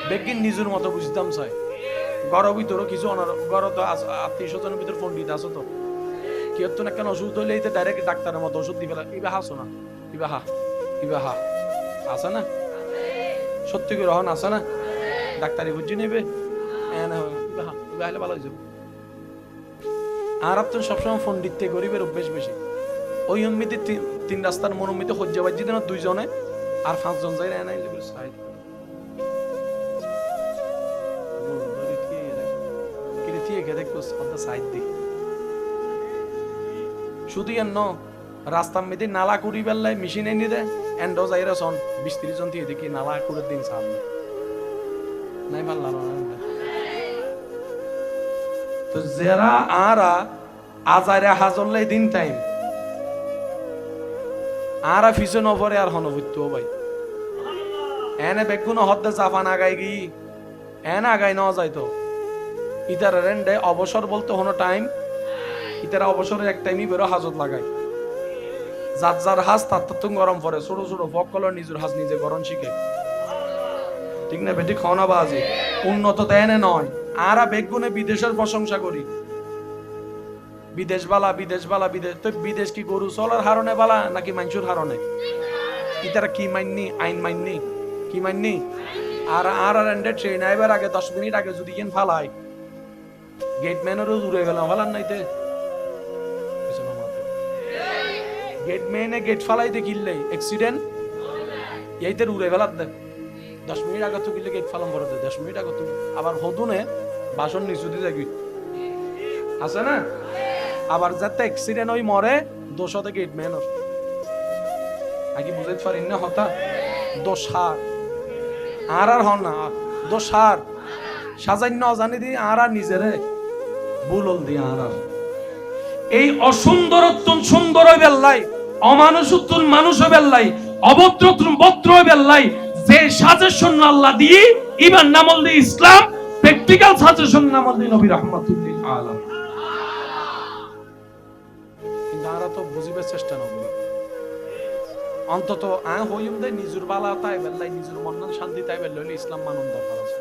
বেগিন নিজের মতো বুঝতাম চাই গড় ভিতরও কিছু গড় তো আত্মীয় স্বজনের ভিতর পণ্ডিত আছো তো কেউ তো কেন ওষুধ হইলে ডাইরেক্ট ডাক্তারের মতো ওষুধ দিবে ইবা হাসো না ইবা হা আছে না সত্যি করে হন আছে না ডাক্তারি বুঝি নেবে ইবা হলে ভালো হয়ে যাবে আর আপনার সবসময় পণ্ডিত গরিবের অভ্যেস বেশি ওই উম্মিতে তিন রাস্তার মনোমিতে হজ্জা বাজি দেন দুইজনে আর 5 জন যাই এনাই লাগবে সাইড শুধু এন্ন রাস্তার মেয়েদের নালা করি বেলায় মেশিন এনে দেয় এন্ডো যাইরা সন 20-30 জন দিয়ে দেখি নালা করে দিন সামনে নাই পারলাম তো যারা আরা আজারে হাজলে দিন টাইম আরা ফিসে নপরে আর হনবুত্ত ভাই এনে বেগুন হদ্দে জাপান আগাই গি এনে আগাই ন যাইতো ইতারা রেন্ডে অবসর বলতে হনো টাইম ইতারা অবসরের এক টাইমই বেরো হাজত লাগাই যার যার হাজ তার তো গরম পড়ে ছোট ছোট ফকলর নিজের হাজ নিজে গরম শিখে ঠিক না বেটি খাওয়া বাজি উন্নত দেয় নয় আরা বেগুনে বিদেশের প্রশংসা করি বিদেশ বালা বিদেশ তো বিদেশ কি গরু চলার হারণে বালা নাকি মানুষের হারণে ইতারা কি মাননি আইন মাননি কি মাননি আর ট্রেন আইবার আগে 10 মিনিট আগে যদি কেন ফালাই গেটম্যানেরও দূরে গেল ফালান নাইতে গেটম্যানে গেট ফালাইতে কিনলে অ্যাক্সিডেন্ট এইতে উড়ে ফেলার দেখ 10 মিনিট আগে তো কিনলে গেট ফালাম করে দে 10 মিনিট আগে তো আবার হদুনে বাসন নিচু দিয়ে যাবি আছে না আবার যাতে অ্যাক্সিডেন্ট হই মরে দোষতে গেটম্যানের আগে বুঝাইতে পারিন না হতা দোষার আর হন না দোষার সাজান্য অজানি দি আর নিজেরে বুলল দি আর এই অসুন্দরত্বন সুন্দর বেল্লাই অমানুষত্বন মানুষ বেল্লাই অভদ্রত্বন ভদ্র বেল্লাই যে সাজেশন আল্লাহ দিয়ে ইমান নামল দি ইসলাম প্র্যাকটিক্যাল সাজেশন নামল দি নবী রাহমাতুল্লিল আলামিন কিন্তু আর তো বুঝিবার চেষ্টা না করি অন্তত হইম দে নিজের বালা তাই বেল্লাই নিজের মন শান্তি তাই বেল্লাই ইসলাম মানন দরকার আছে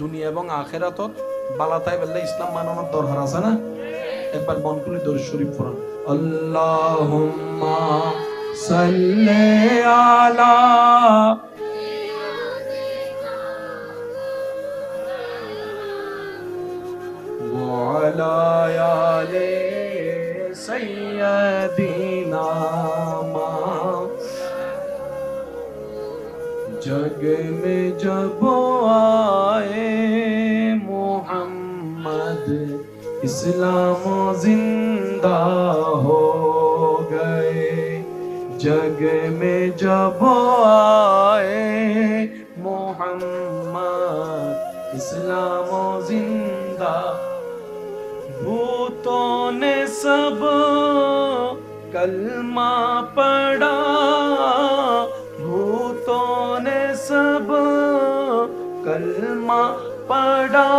দুনিয়া এবং আখিরাতত বালা তাই বেল্লাই ইসলাম মাননের দরকার আছে না একবার মন খুলে দরুদ শরীফ পড়ুন আল্লাহুম্মা সাল্লি আলা ওয়া আলা আলি সাইয়্যিদিনা जग में जब आए मोहम्मद इस्लाम जिंदा हो गए जग में जब आए मोहम्मद इस्लाम जिंदा भूतों ने सब कलमा पढ़ा भूतों ने सब कलमा पढ़ा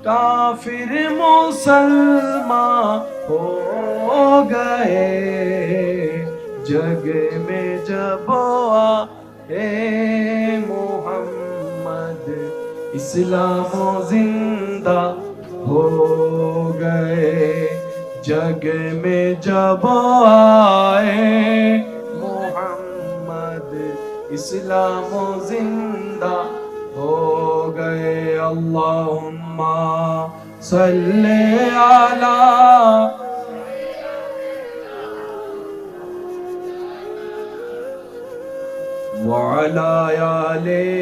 काफिर मुसलमान हो गए जग में जब आए मोहम्मद इस्लाम जिंदा हो गए जग में जब आए इस्लाम जिंदा हो गए अल्लाहुम्मा সাল্লি আলা ওয়া আলা আলি